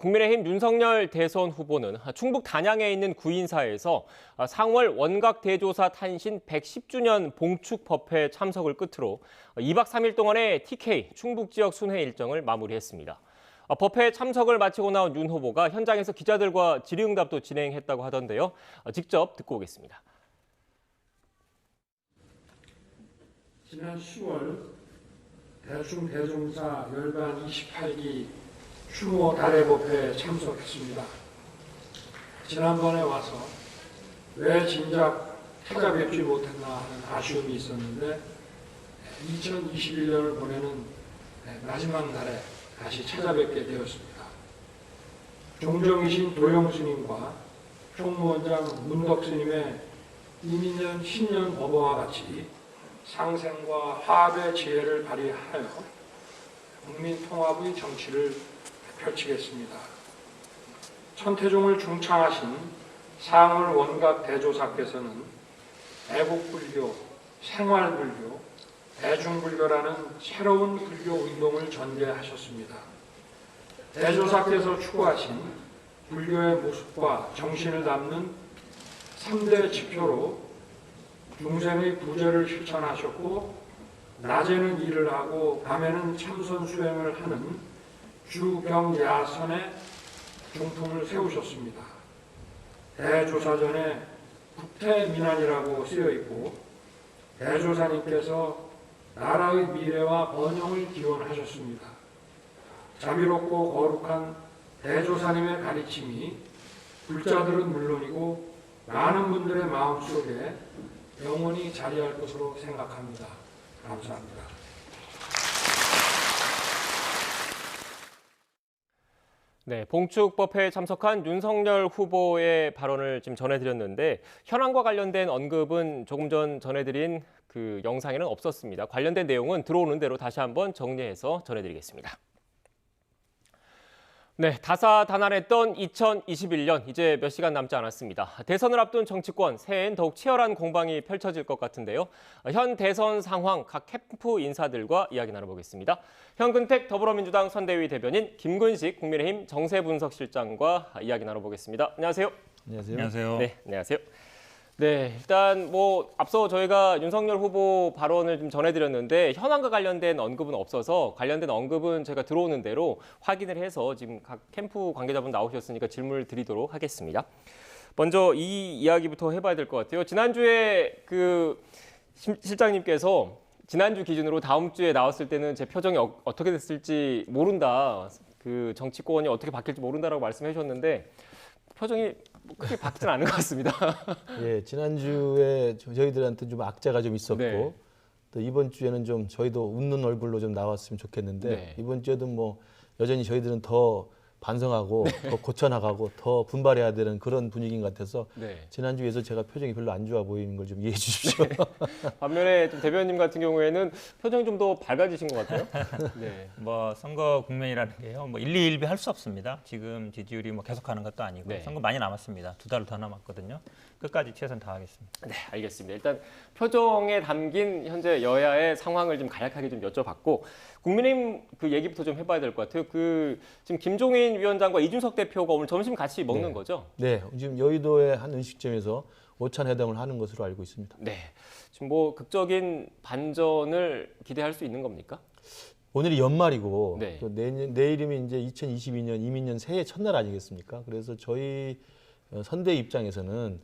국민의힘 윤석열 대선 후보는 충북 단양에 있는 구인사에서 상월 원각 대조사 탄신 110주년 봉축 법회 참석을 끝으로 2박 3일 동안의 TK 충북 지역 순회 일정을 마무리했습니다. 법회 참석을 마치고 나온 윤 후보가 현장에서 기자들과 질의응답도 진행했다고 하던데요. 직접 듣고 오겠습니다. 지난 10월 대충 대종사 열반 28기 추모 달의 법회에 참석했습니다. 지난번에 와서 왜 진작 찾아뵙지 못했나 하는 아쉬움이 있었는데 2021년을 보내는 마지막 날에 다시 찾아뵙게 되었습니다. 종정이신 도영스님과 총무원장 문덕스님의 이민년 신년 법어와 같이 상생과 화합의 지혜를 발휘하여 국민 통합의 정치를 펼치겠습니다. 천태종을 중창하신 상월 원각 대조사께서는 애국불교, 생활불교, 대중불교라는 새로운 불교 운동을 전개하셨습니다. 대조사께서 추구하신 불교의 모습과 정신을 담는 3대 지표로 중생의 부재를 실천하셨고 낮에는 일을 하고 밤에는 참선 수행을 하는 주경야선의 중풍을 세우셨습니다. 대조사전에 국태민안이라고 쓰여있고 대조사님께서 나라의 미래와 번영을 기원하셨습니다. 자비롭고 거룩한 대조사님의 가르침이 불자들은 물론이고 많은 분들의 마음속에 영원히 자리할 것으로 생각합니다. 감사합니다. 네, 봉축 법회에 참석한 윤석열 후보의 발언을 지금 전해드렸는데 현황과 관련된 언급은 조금 전 전해드린 그 영상에는 없었습니다. 관련된 내용은 들어오는 대로 다시 한번 정리해서 전해드리겠습니다. 네, 다사다난했던 2021년 이제 몇 시간 남지 않았습니다. 대선을 앞둔 정치권 새해엔 더욱 치열한 공방이 펼쳐질 것 같은데요. 현 대선 상황 각 캠프 인사들과 이야기 나눠보겠습니다. 현근택 더불어민주당 선대위 대변인, 김근식 국민의힘 정세분석실장과 이야기 나눠보겠습니다. 안녕하세요. 안녕하세요. 안녕하세요. 네, 안녕하세요. 네, 일단 앞서 저희가 윤석열 후보 발언을 좀 전해드렸는데 현황과 관련된 언급은 없어서 관련된 언급은 제가 들어오는 대로 확인을 해서 지금 각 캠프 관계자분 나오셨으니까 질문을 드리도록 하겠습니다. 먼저 이 이야기부터 해봐야 될 것 같아요. 지난주에 그 실장님께서 지난주 기준으로 다음 주에 나왔을 때는 제 표정이 어떻게 됐을지 모른다. 그 정치권이 어떻게 바뀔지 모른다라고 말씀해 주셨는데 표정이 크게 바뀌진 않은 것 같습니다. 예, 지난주에 저희들한테 좀 악재가 좀 있었고 네. 또 이번 주에는 좀 저희도 웃는 얼굴로 좀 나왔으면 좋겠는데 네. 이번 주에도 뭐 여전히 저희들은 더 반성하고 더 고쳐나가고 더 분발해야 되는 그런 분위기인 것 같아서 네. 지난주에서 제가 표정이 별로 안 좋아 보이는 걸 좀 이해해 주십시오. 반면에 좀 대변인 같은 경우에는 표정이 좀 더 밝아지신 것 같아요. 네. 뭐 선거 국면이라는 게요, 뭐 일희일비 할 수 없습니다. 지금 지지율이 뭐 계속하는 것도 아니고 네. 선거 많이 남았습니다. 2달 더 남았거든요. 끝까지 최선 다하겠습니다. 네, 알겠습니다. 일단 표정에 담긴 현재 여야의 상황을 좀 간략하게 좀 여쭤봤고 국민의힘 그 얘기부터 좀 해봐야 될 것 같아요. 그 지금 김종인 위원장과 이준석 대표가 오늘 점심 같이 먹는 거죠? 네, 지금 여의도의 한 음식점에서 오찬 회담을 하는 것으로 알고 있습니다. 네. 지금 극적인 반전을 기대할 수 있는 겁니까? 오늘이 연말이고 네. 또 내일이면 이제 2022년 이민년 새해 첫날 아니겠습니까? 그래서 저희 선대위 입장에서는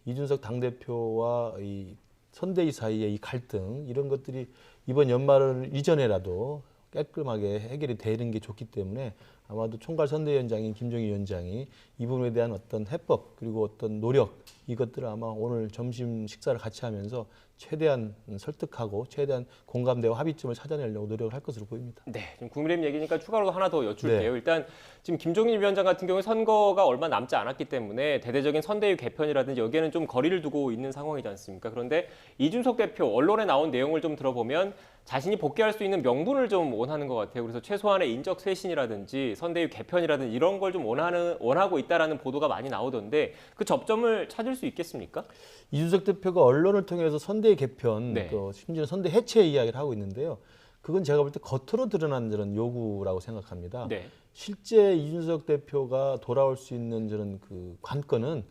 이준석 당대표와 이 선대위 사이의 이 갈등 이런 것들이 이번 연말 이전에라도 깔끔하게 해결이 되는 게 좋기 때문에 아마도 총괄 선대위원장인 김종인 위원장이 이 부분에 대한 어떤 해법 그리고 어떤 노력 이것들을 아마 오늘 점심 식사를 같이 하면서 최대한 설득하고 최대한 공감대와 합의점을 찾아내려고 노력을 할 것으로 보입니다. 네, 지금 국민의힘 얘기니까 추가로 하나 더 여쭐게요. 네. 일단 지금 김종인 위원장 같은 경우에 선거가 얼마 남지 않았기 때문에 대대적인 선대위 개편이라든지 여기에는 좀 거리를 두고 있는 상황이지 않습니까? 그런데 이준석 대표 언론에 나온 내용을 좀 들어보면 자신이 복귀할 수 있는 명분을 좀 원하는 것 같아요. 그래서 최소한의 인적 쇄신이라든지 선대위 개편이라든지 이런 걸 좀 원하고 있다라는 보도가 많이 나오던데 그 접점을 찾을 수 있겠습니까? 이준석 대표가 언론을 통해서 선대위 개편, 네. 또 심지어 선대 해체 이야기를 하고 있는데요. 그건 제가 볼 때 겉으로 드러난 그런 요구라고 생각합니다. 네. 실제 이준석 대표가 돌아올 수 있는 저는 그 관건은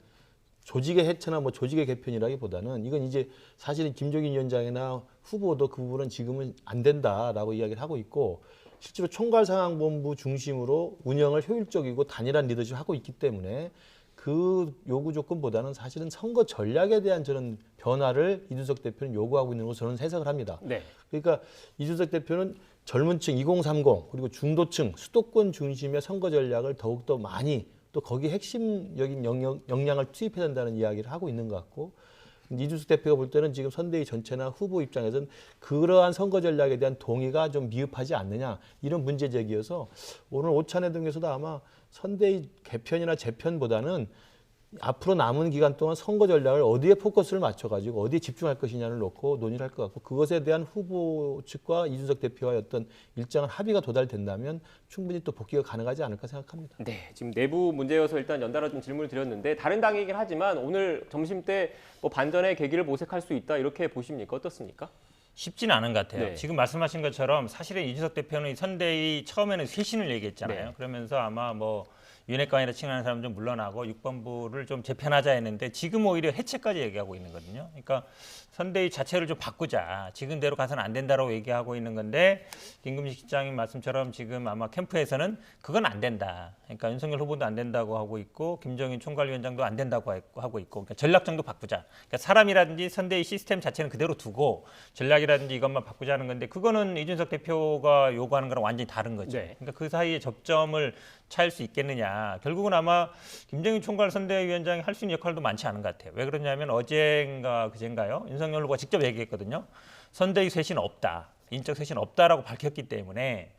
조직의 해체나 뭐 조직의 개편이라기보다는 이건 이제 사실은 김종인 위원장이나 후보도 그 부분은 지금은 안 된다라고 이야기를 하고 있고 실제로 총괄상황본부 중심으로 운영을 효율적이고 단일한 리더십을 하고 있기 때문에 그 요구 조건보다는 사실은 선거 전략에 대한 저는 변화를 이준석 대표는 요구하고 있는 것으로 저는 해석을 합니다. 네. 그러니까 이준석 대표는 젊은 층 2030 그리고 중도층 수도권 중심의 선거 전략을 더욱더 많이 또 거기에 핵심적인 역량을 투입해야 된다는 이야기를 하고 있는 것 같고 이준석 대표가 볼 때는 지금 선대위 전체나 후보 입장에서는 그러한 선거 전략에 대한 동의가 좀 미흡하지 않느냐 이런 문제 제기여서 오늘 오찬회 등에서도 아마 선대위 개편이나 재편보다는 앞으로 남은 기간 동안 선거 전략을 어디에 포커스를 맞춰가지고 어디에 집중할 것이냐를 놓고 논의를 할 것 같고 그것에 대한 후보 측과 이준석 대표와의 어떤 일정한 합의가 도달된다면 충분히 또 복귀가 가능하지 않을까 생각합니다. 네, 지금 내부 문제여서 일단 연달아 좀 질문을 드렸는데 다른 당이긴 하지만 오늘 점심 때 뭐 반전의 계기를 모색할 수 있다 이렇게 보십니까? 어떻습니까? 쉽지는 않은 것 같아요. 네. 지금 말씀하신 것처럼 사실은 이준석 대표는 선대위 처음에는 쇄신을 얘기했잖아요. 네. 그러면서 아마 뭐 윤핵관이라 칭하는 사람 좀 물러나고 6번부를 좀 재편하자 했는데 지금 오히려 해체까지 얘기하고 있는 거거든요. 그러니까 선대위 자체를 좀 바꾸자. 지금대로 가서는 안 된다라고 얘기하고 있는 건데 김금식 실장님 말씀처럼 지금 아마 캠프에서는 그건 안 된다. 그러니까 윤석열 후보도 안 된다고 하고 있고 김정인 총괄위원장도 안 된다고 하고 있고 그러니까 전략정도 바꾸자. 그러니까 사람이라든지 선대위 시스템 자체는 그대로 두고 전략이라든지 이것만 바꾸자는 건데 그거는 이준석 대표가 요구하는 거랑 완전히 다른 거죠. 네. 그러니까 그 사이에 접점을 찾을 수 있겠느냐. 결국은 아마 김정인 총괄 선대위원장이 할 수 있는 역할도 많지 않은 것 같아요. 왜 그러냐면 어젠가 그젠가요? 윤석열 후보가 직접 얘기했거든요. 선대위 쇄신 없다. 인적 쇄신 없다라고 밝혔기 때문에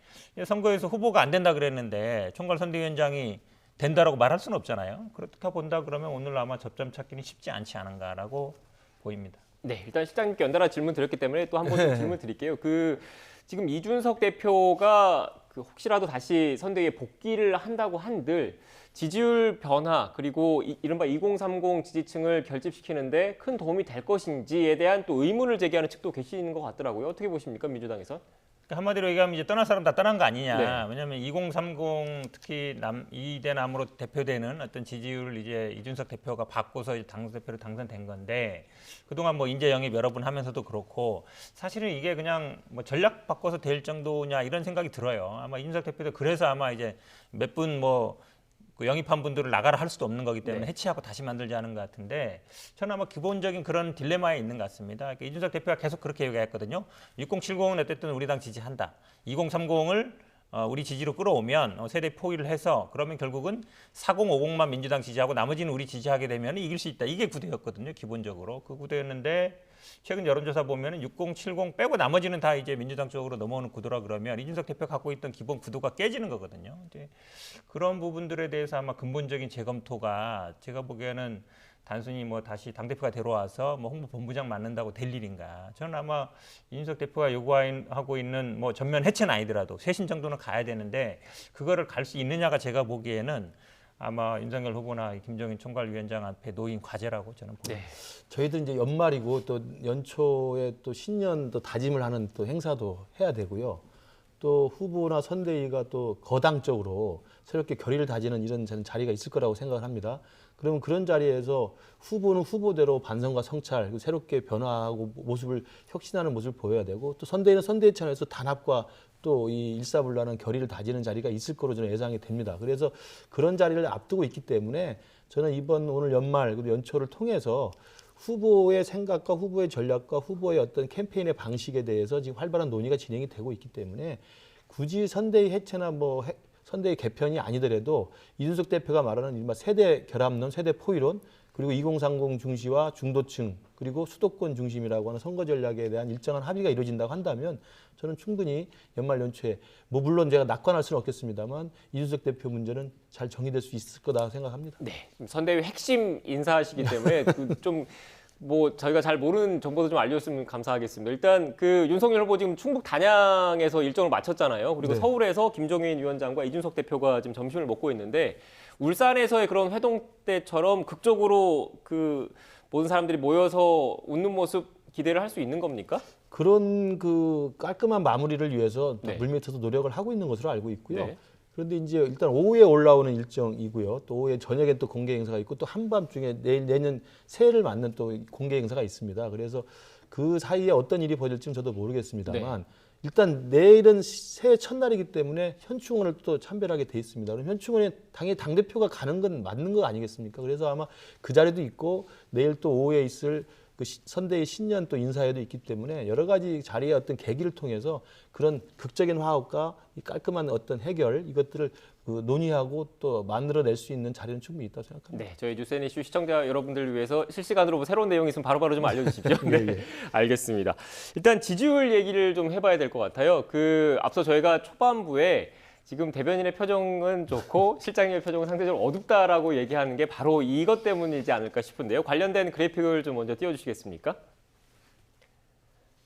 선거에서 후보가 안 된다 그랬는데 총괄 선대위원장이 된다라고 말할 수는 없잖아요. 그렇게 본다 그러면 오늘 아마 접점 찾기는 쉽지 않지 않은가라고 보입니다. 네, 일단 실장님께 연달아 질문 드렸기 때문에 또 한 번 질문 드릴게요. 지금 이준석 대표가 혹시라도 다시 선대위에 복귀를 한다고 한들 지지율 변화 그리고 이른바 2030 지지층을 결집시키는데 큰 도움이 될 것인지에 대한 또 의문을 제기하는 측도 계시는 것 같더라고요. 어떻게 보십니까, 민주당에서? 그러니까 한마디로 얘기하면 이제 떠날 사람 다 떠난 거 아니냐. 네. 왜냐하면 2030 특히 이대남으로 대표되는 어떤 지지율을 이제 이준석 대표가 받고서 이제 당대표로 당선된 건데 그동안 뭐 인재 영입 여러 번 하면서도 그렇고 사실은 이게 그냥 뭐 전략 바꿔서 될 정도냐 이런 생각이 들어요. 아마 이준석 대표도 그래서 아마 이제 몇 분 뭐 그 영입한 분들을 나가라 할 수도 없는 거기 때문에 네. 해체하고 다시 만들자는 것 같은데 저는 아마 기본적인 그런 딜레마에 있는 것 같습니다. 그러니까 이준석 대표가 계속 그렇게 얘기했거든요. 6070은 어쨌든 우리 당 지지한다. 2030을 우리 지지로 끌어오면 세대 포위를 해서 그러면 결국은 4050만 민주당 지지하고 나머지는 우리 지지하게 되면 이길 수 있다. 이게 구도였거든요. 기본적으로. 그 구도였는데 최근 여론조사 보면은 6070 빼고 나머지는 다 이제 민주당 쪽으로 넘어오는 구도라 그러면 이준석 대표가 갖고 있던 기본 구도가 깨지는 거거든요. 이제 그런 부분들에 대해서 아마 근본적인 재검토가 제가 보기에는 단순히 뭐 다시 당대표가 데려와서 뭐 홍보본부장 맡는다고 될 일인가. 저는 아마 이준석 대표가 요구하고 있는 뭐 전면 해체는 아니더라도 쇄신 정도는 가야 되는데 그거를 갈 수 있느냐가 제가 보기에는 아마 윤석열 후보나 김정인 총괄위원장 앞에 놓인 과제라고 저는 봅니다. 네. 저희도 이제 연말이고 또 연초에 또 신년 또 다짐을 하는 또 행사도 해야 되고요. 또 후보나 선대위가 또 거당적으로 새롭게 결의를 다지는 이런 자리가 있을 거라고 생각을 합니다. 그러면 그런 자리에서 후보는 후보대로 반성과 성찰, 그리고 새롭게 변화하고 모습을 혁신하는 모습을 보여야 되고 또 선대위는 선대위 차원에서 단합과 또 이 일사불란한 결의를 다지는 자리가 있을 거로 저는 예상이 됩니다. 그래서 그런 자리를 앞두고 있기 때문에 저는 이번 오늘 연말 그리고 연초를 통해서 후보의 생각과 후보의 전략과 후보의 어떤 캠페인의 방식에 대해서 지금 활발한 논의가 진행이 되고 있기 때문에 굳이 선대위 해체나 뭐 선대위 개편이 아니더라도 이준석 대표가 말하는 이른바 세대 결합론, 세대 포위론 그리고 2030 중시와 중도층 그리고 수도권 중심이라고 하는 선거 전략에 대한 일정한 합의가 이루어진다고 한다면 저는 충분히 연말 연초에 뭐 물론 제가 낙관할 수는 없겠습니다만 이준석 대표 문제는 잘 정리될 수 있을 거다 생각합니다. 네, 선대위 핵심 인사시기 때문에 좀 뭐 저희가 잘 모르는 정보도 좀 알려주시면 감사하겠습니다. 일단 윤석열 후보 지금 충북 단양에서 일정을 마쳤잖아요. 그리고 네. 서울에서 김종인 위원장과 이준석 대표가 지금 점심을 먹고 있는데 울산에서의 그런 회동 때처럼 극적으로 모든 사람들이 모여서 웃는 모습 기대를 할 수 있는 겁니까? 그런 깔끔한 마무리를 위해서 네. 물밑에서 노력을 하고 있는 것으로 알고 있고요. 네. 그런데 이제 일단 오후에 올라오는 일정이고요. 또 오후에 저녁에 또 공개 행사가 있고 또 한밤중에 내년 새해를 맞는 또 공개 행사가 있습니다. 그래서 그 사이에 어떤 일이 벌어질지는 저도 모르겠습니다만 일단 내일은 새해 첫날이기 때문에 현충원을 또 참배하게 돼 있습니다. 그럼 현충원에 당연히 당대표가 가는 건 맞는 거 아니겠습니까? 그래서 아마 그 자리도 있고 내일 또 오후에 있을 그 선대의 신년 또 인사회도 있기 때문에 여러 가지 자리의 어떤 계기를 통해서 그런 극적인 화합과 이 깔끔한 어떤 해결 이것들을 그 논의하고 또 만들어낼 수 있는 자리는 충분히 있다고 생각합니다. 네, 저희 뉴스 애니쇼 시청자 여러분들을 위해서 실시간으로 뭐 새로운 내용이 있으면 바로바로 좀 알려주십시오. 네, 알겠습니다. 일단 지지율 얘기를 좀 해봐야 될 것 같아요. 그 앞서 저희가 초반부에 지금 대변인의 표정은 좋고 실장님의 표정은 상대적으로 어둡다라고 얘기하는 게 바로 이것 때문이지 않을까 싶은데요. 관련된 그래픽을 좀 먼저 띄워주시겠습니까?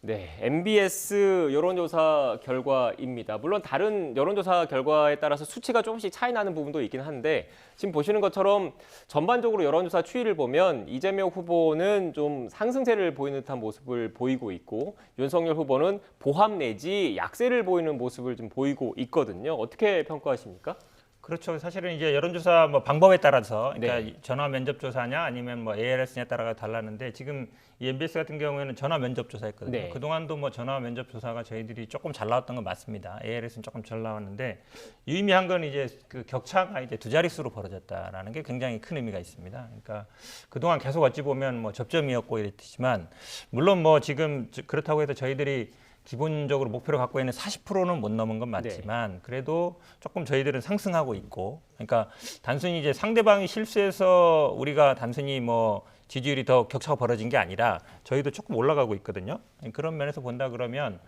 네, MBS 여론조사 결과입니다. 물론 다른 여론조사 결과에 따라서 수치가 조금씩 차이 나는 부분도 있긴 한데 지금 보시는 것처럼 전반적으로 여론조사 추이를 보면 이재명 후보는 좀 상승세를 보이는 듯한 모습을 보이고 있고 윤석열 후보는 보합 내지 약세를 보이는 모습을 좀 보이고 있거든요. 어떻게 평가하십니까? 그렇죠. 사실은 이제 여론조사 뭐 방법에 따라서 그러니까 네. 전화 면접 조사냐 아니면 뭐 ARS냐에 따라가 달랐는데 지금 이 MBS 같은 경우에는 전화 면접 조사했거든요. 네. 그동안도 뭐 전화 면접 조사가 저희들이 조금 잘 나왔던 건 맞습니다. ARS는 조금 잘 나왔는데 유의미한 건 이제 그 격차가 이제 두 자릿수로 벌어졌다라는 게 굉장히 큰 의미가 있습니다. 그러니까 그동안 계속 어찌 보면 뭐 접점이었고 이랬지만 물론 뭐 지금 그렇다고 해서 저희들이 기본적으로 목표로 갖고 있는 40%는 못 넘은 건 맞지만 그래도 조금 저희들은 상승하고 있고 그러니까 단순히 이제 상대방이 실수해서 우리가 단순히 뭐 지지율이 더 격차가 벌어진 게 아니라 저희도 조금 올라가고 있거든요. 그런 면에서 본다 그러면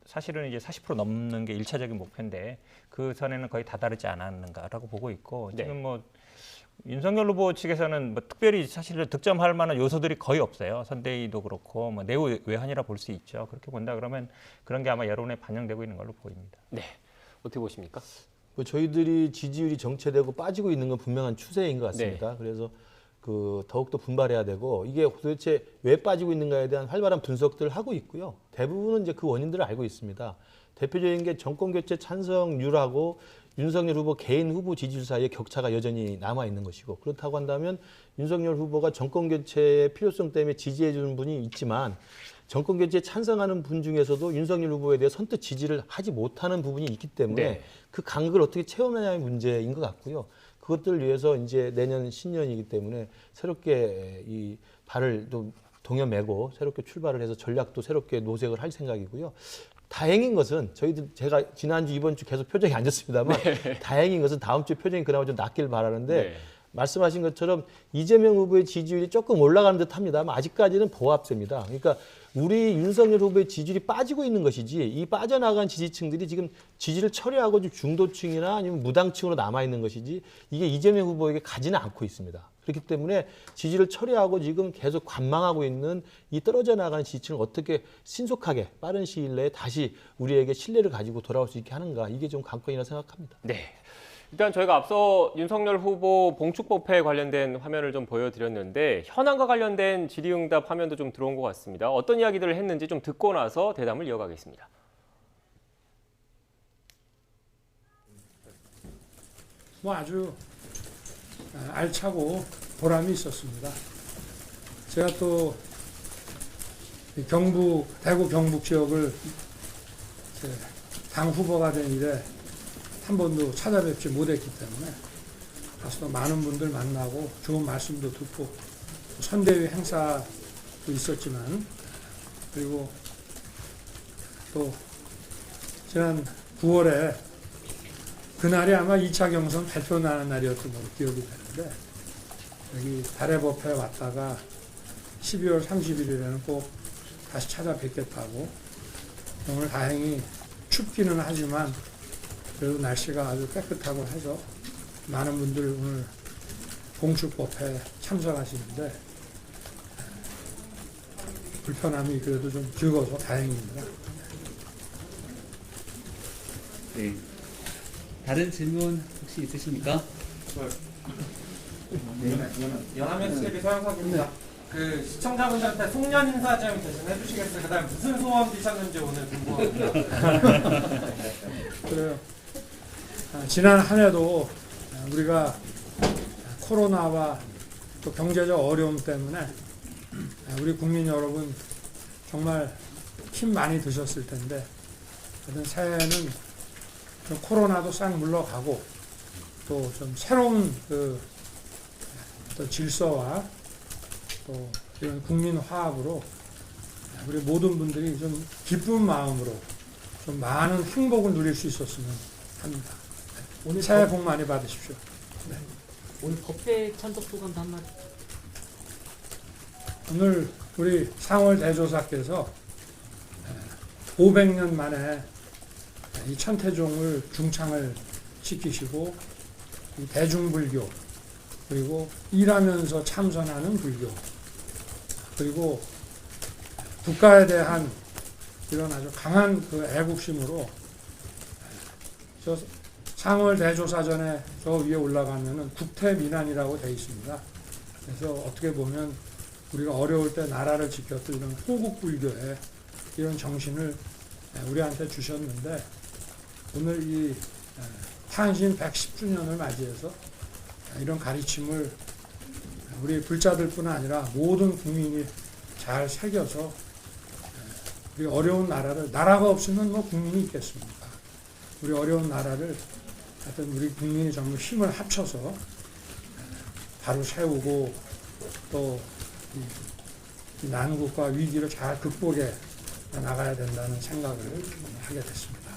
사실은 이제 40% 넘는 게 1차적인 목표인데 그 선에는 거의 다다르지 않았는가라고 보고 있고 지금 뭐 윤석열 후보 측에서는 뭐 특별히 사실 득점할 만한 요소들이 거의 없어요. 선대위도 그렇고 뭐 내부 외환이라 볼 수 있죠. 그렇게 본다 그러면 그런 게 아마 여론에 반영되고 있는 걸로 보입니다. 네, 어떻게 보십니까? 뭐 저희들이 지지율이 정체되고 빠지고 있는 건 분명한 추세인 것 같습니다. 그래서 그 더욱더 분발해야 되고 이게 도대체 왜 빠지고 있는가에 대한 활발한 분석들을 하고 있고요. 대부분은 이제 그 원인들을 알고 있습니다. 대표적인 게 정권 교체 찬성률하고 윤석열 후보 개인 후보 지지율 사이에 격차가 여전히 남아 있는 것이고 그렇다고 한다면 윤석열 후보가 정권 교체의 필요성 때문에 지지해 주는 분이 있지만 정권 교체에 찬성하는 분 중에서도 윤석열 후보에 대해 선뜻 지지를 하지 못하는 부분이 있기 때문에 그 간극을 어떻게 채우느냐의 문제인 것 같고요. 그것들을 위해서 이제 내년 신년이기 때문에 새롭게 이 발을 좀 동여매고 새롭게 출발을 해서 전략도 새롭게 노색을 할 생각이고요. 다행인 것은 저희들 제가 지난주 이번 주 계속 표정이 안 좋습니다만 다행인 것은 다음 주 표정이 그나마 좀 낫길 바라는데 말씀하신 것처럼 이재명 후보의 지지율이 조금 올라가는 듯합니다만 아직까지는 보합세입니다. 그러니까 우리 윤석열 후보의 지지율이 빠지고 있는 것이지 이 빠져나간 지지층들이 지금 지지를 처리하고 중도층이나 아니면 무당층으로 남아 있는 것이지 이게 이재명 후보에게 가지는 않고 있습니다. 그렇기 때문에 지지를 처리하고 지금 계속 관망하고 있는 이 떨어져 나가는 지지층을 어떻게 신속하게 빠른 시일 내에 다시 우리에게 신뢰를 가지고 돌아올 수 있게 하는가 이게 좀 관건이라 생각합니다. 네. 일단 저희가 앞서 윤석열 후보 봉축법회 관련된 화면을 좀 보여드렸는데 현안과 관련된 질의응답 화면도 좀 들어온 것 같습니다. 어떤 이야기들을 했는지 좀 듣고 나서 대담을 이어가겠습니다. 뭐 아주 알차고 보람이 있었습니다. 제가 또 대구 경북 지역을 당 후보가 된 이래 한 번도 찾아뵙지 못했기 때문에 가서 많은 분들 만나고 좋은 말씀도 듣고 선대위 행사도 있었지만 그리고 또 지난 9월에 그날이 아마 2차 경선 발표 나는 날이었던 걸로 기억이 되는데 여기 달의 법회에 왔다가 12월 30일에는 꼭 다시 찾아뵙겠다고 오늘 다행히 춥기는 하지만 그래도 날씨가 아주 깨끗하고 해서 많은 분들 오늘 봉축법회에 참석하시는데 불편함이 그래도 좀 적어서 다행입니다. 네. 다른 질문 혹시 있으십니까? 연합뉴스 TV 서영석입니다. 그 시청자분들한테 송년 인사 좀 대신해 주시겠어요? 그다음 무슨 소원 비셨는지 오늘 궁금합니다. 그래요. 지난 한 해도 우리가 코로나와 또 경제적 어려움 때문에 우리 국민 여러분 정말 힘 많이 드셨을 텐데 하여튼 새해에는 좀 코로나도 싹 물러가고 또 좀 새로운 또 질서와 또 이런 국민 화합으로 우리 모든 분들이 좀 기쁜 마음으로 좀 많은 행복을 누릴 수 있었으면 합니다. 오늘 새해 복 많이 받으십시오. 오늘 법대 찬석 소감도 한마디. 오늘 우리 상월 대조사께서 500년 만에 이 천태종을 중창을 시키시고 이 대중불교 그리고 일하면서 참선하는 불교 그리고 국가에 대한 이런 아주 강한 그 애국심으로 저 상월 대조사전에 저 위에 올라가면은 국태민안이라고 되어 있습니다. 그래서 어떻게 보면 우리가 어려울 때 나라를 지켰던 이런 호국불교의 이런 정신을 우리한테 주셨는데 오늘 이 탄신 110주년을 맞이해서 이런 가르침을 우리 불자들뿐 아니라 모든 국민이 잘 새겨서 우리 어려운 나라가 없으면 뭐 국민이 있겠습니까? 우리 어려운 나라를 하여튼 우리 국민이 전부 힘을 합쳐서 바로 세우고 또 이 난국과 위기를 잘 극복해 나가야 된다는 생각을 하게 됐습니다.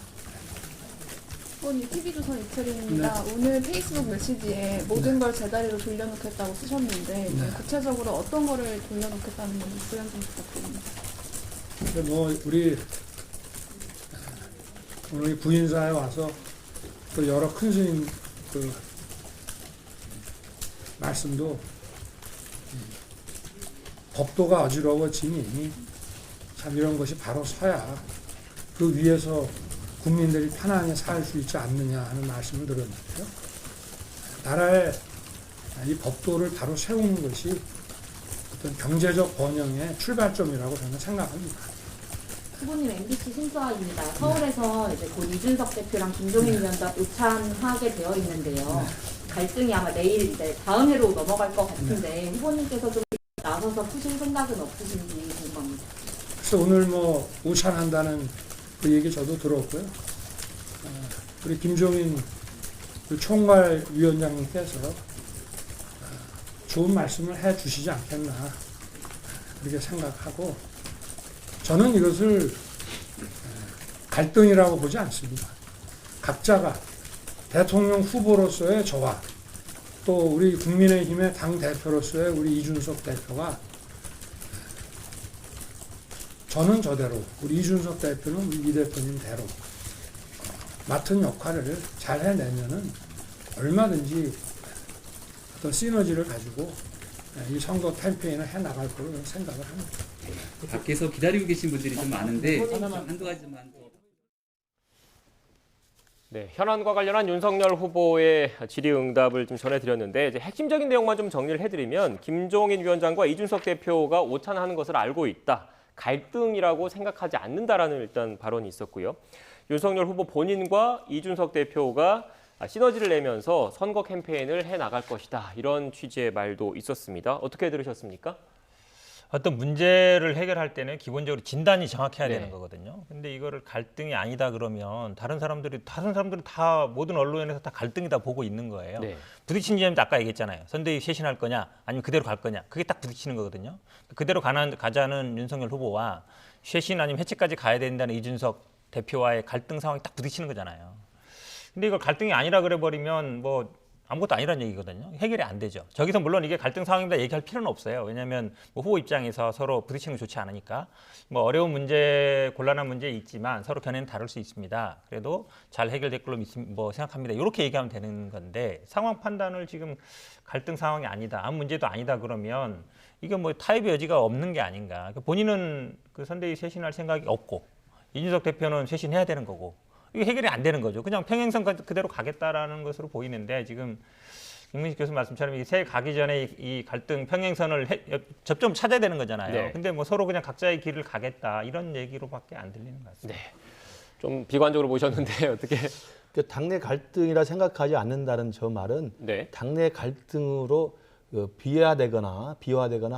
후보님 TV조선 이철입니다. 오늘 페이스북 메시지에 모든 걸 제자리로 돌려놓겠다고 쓰셨는데 구체적으로 어떤 거를 돌려놓겠다는 건지 조언 좀 부탁드립니다. 근데 뭐 우리 오늘 부인사에 와서 또 여러 큰 스님 그 말씀도 법도가 어지러워지니 참 이런 것이 바로 서야 그 위에서 국민들이 편안히 살 수 있지 않느냐 하는 말씀을 드렸는데요. 나라의 이 법도를 바로 세우는 것이 어떤 경제적 번영의 출발점이라고 저는 생각합니다. 후보님 MBC 신수아입니다. 서울에서 이제 곧 이준석 대표랑 김종인 위원장 오찬하게 되어 있는데요. 갈등이 아마 내일 이제 다음 해로 넘어갈 것 같은데 후보님께서 좀 나서서 푸실 생각은 없으신지 궁금합니다. 그래서 오늘 뭐 오찬한다는 그 얘기 저도 들었고요. 우리 김종인 그 총괄위원장님께서 좋은 말씀을 해 주시지 않겠나 그렇게 생각하고 저는 이것을 갈등이라고 보지 않습니다. 각자가 대통령 후보로서의 저와 또 우리 국민의힘의 당대표로서의 우리 이준석 대표가 저는 저대로 우리 이준석 대표는 우리 이 대표님대로 맡은 역할을 잘 해내면은 얼마든지 어떤 시너지를 가지고 이 선거 캠페인을 해나갈 거로 생각을 합니다. 밖에서 기다리고 계신 분들이 좀 많은데 한두 가지만 더. 네, 현안과 관련한 윤석열 후보의 질의응답을 좀 전해드렸는데 이제 핵심적인 내용만 좀 정리를 해드리면 김종인 위원장과 이준석 대표가 오찬하는 것을 알고 있다. 갈등이라고 생각하지 않는다라는 일단 발언이 있었고요. 윤석열 후보 본인과 이준석 대표가 시너지를 내면서 선거 캠페인을 해나갈 것이다. 이런 취지의 말도 있었습니다. 어떻게 들으셨습니까? 어떤 문제를 해결할 때는 기본적으로 진단이 정확해야 네. 되는 거거든요. 근데 이거를 갈등이 아니다 그러면 다른 사람들은 다 모든 언론에서 다 갈등이다 보고 있는 거예요. 네. 부딪히는 점도 아까 얘기했잖아요. 선대위 쇄신할 거냐 아니면 그대로 갈 거냐. 그게 딱 부딪히는 거거든요. 그대로 가자는 윤석열 후보와 쇄신 아니면 해체까지 가야 된다는 이준석 대표와의 갈등 상황이 딱 부딪히는 거잖아요. 근데 이걸 갈등이 아니라 그래 버리면 뭐 아무것도 아니라는 얘기거든요. 해결이 안 되죠. 저기서 물론 이게 갈등 상황입니다 얘기할 필요는 없어요. 왜냐하면 뭐 후보 입장에서 서로 부딪히는 게 좋지 않으니까 뭐 어려운 문제, 곤란한 문제 있지만 서로 견해는 다를 수 있습니다. 그래도 잘 해결될 걸로 뭐 생각합니다. 이렇게 얘기하면 되는 건데 상황 판단을 지금 갈등 상황이 아니다, 아무 문제도 아니다 그러면 이게 뭐 타협의 여지가 없는 게 아닌가. 본인은 그 선대위 쇄신할 생각이 없고 이준석 대표는 쇄신해야 되는 거고. 이게 해결이 안 되는 거죠. 그냥 평행선 그대로 가겠다라는 것으로 보이는데 지금 김민식 교수 말씀처럼 이 새해 가기 전에 이 갈등 평행선을 접점 찾아야 되는 거잖아요. 네. 근데 뭐 서로 그냥 각자의 길을 가겠다 이런 얘기로밖에 안 들리는 것 같습니다. 네, 좀 비관적으로 보셨는데 어떻게 그러니까 당내 갈등이라 생각하지 않는다는 저 말은 네. 당내 갈등으로 비화되거나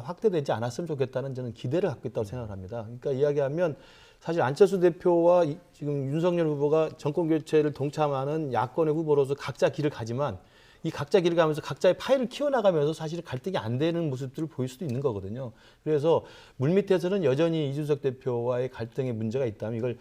확대되지 않았으면 좋겠다는 저는 기대를 갖고 있다고 생각합니다. 그러니까 이야기하면 사실 안철수 대표와 지금 윤석열 후보가 정권 교체를 동참하는 야권의 후보로서 각자 길을 가지만 이 각자 길을 가면서 각자의 파일을 키워나가면서 사실 갈등이 안 되는 모습들을 보일 수도 있는 거거든요. 그래서 물밑에서는 여전히 이준석 대표와의 갈등의 문제가 있다면 이걸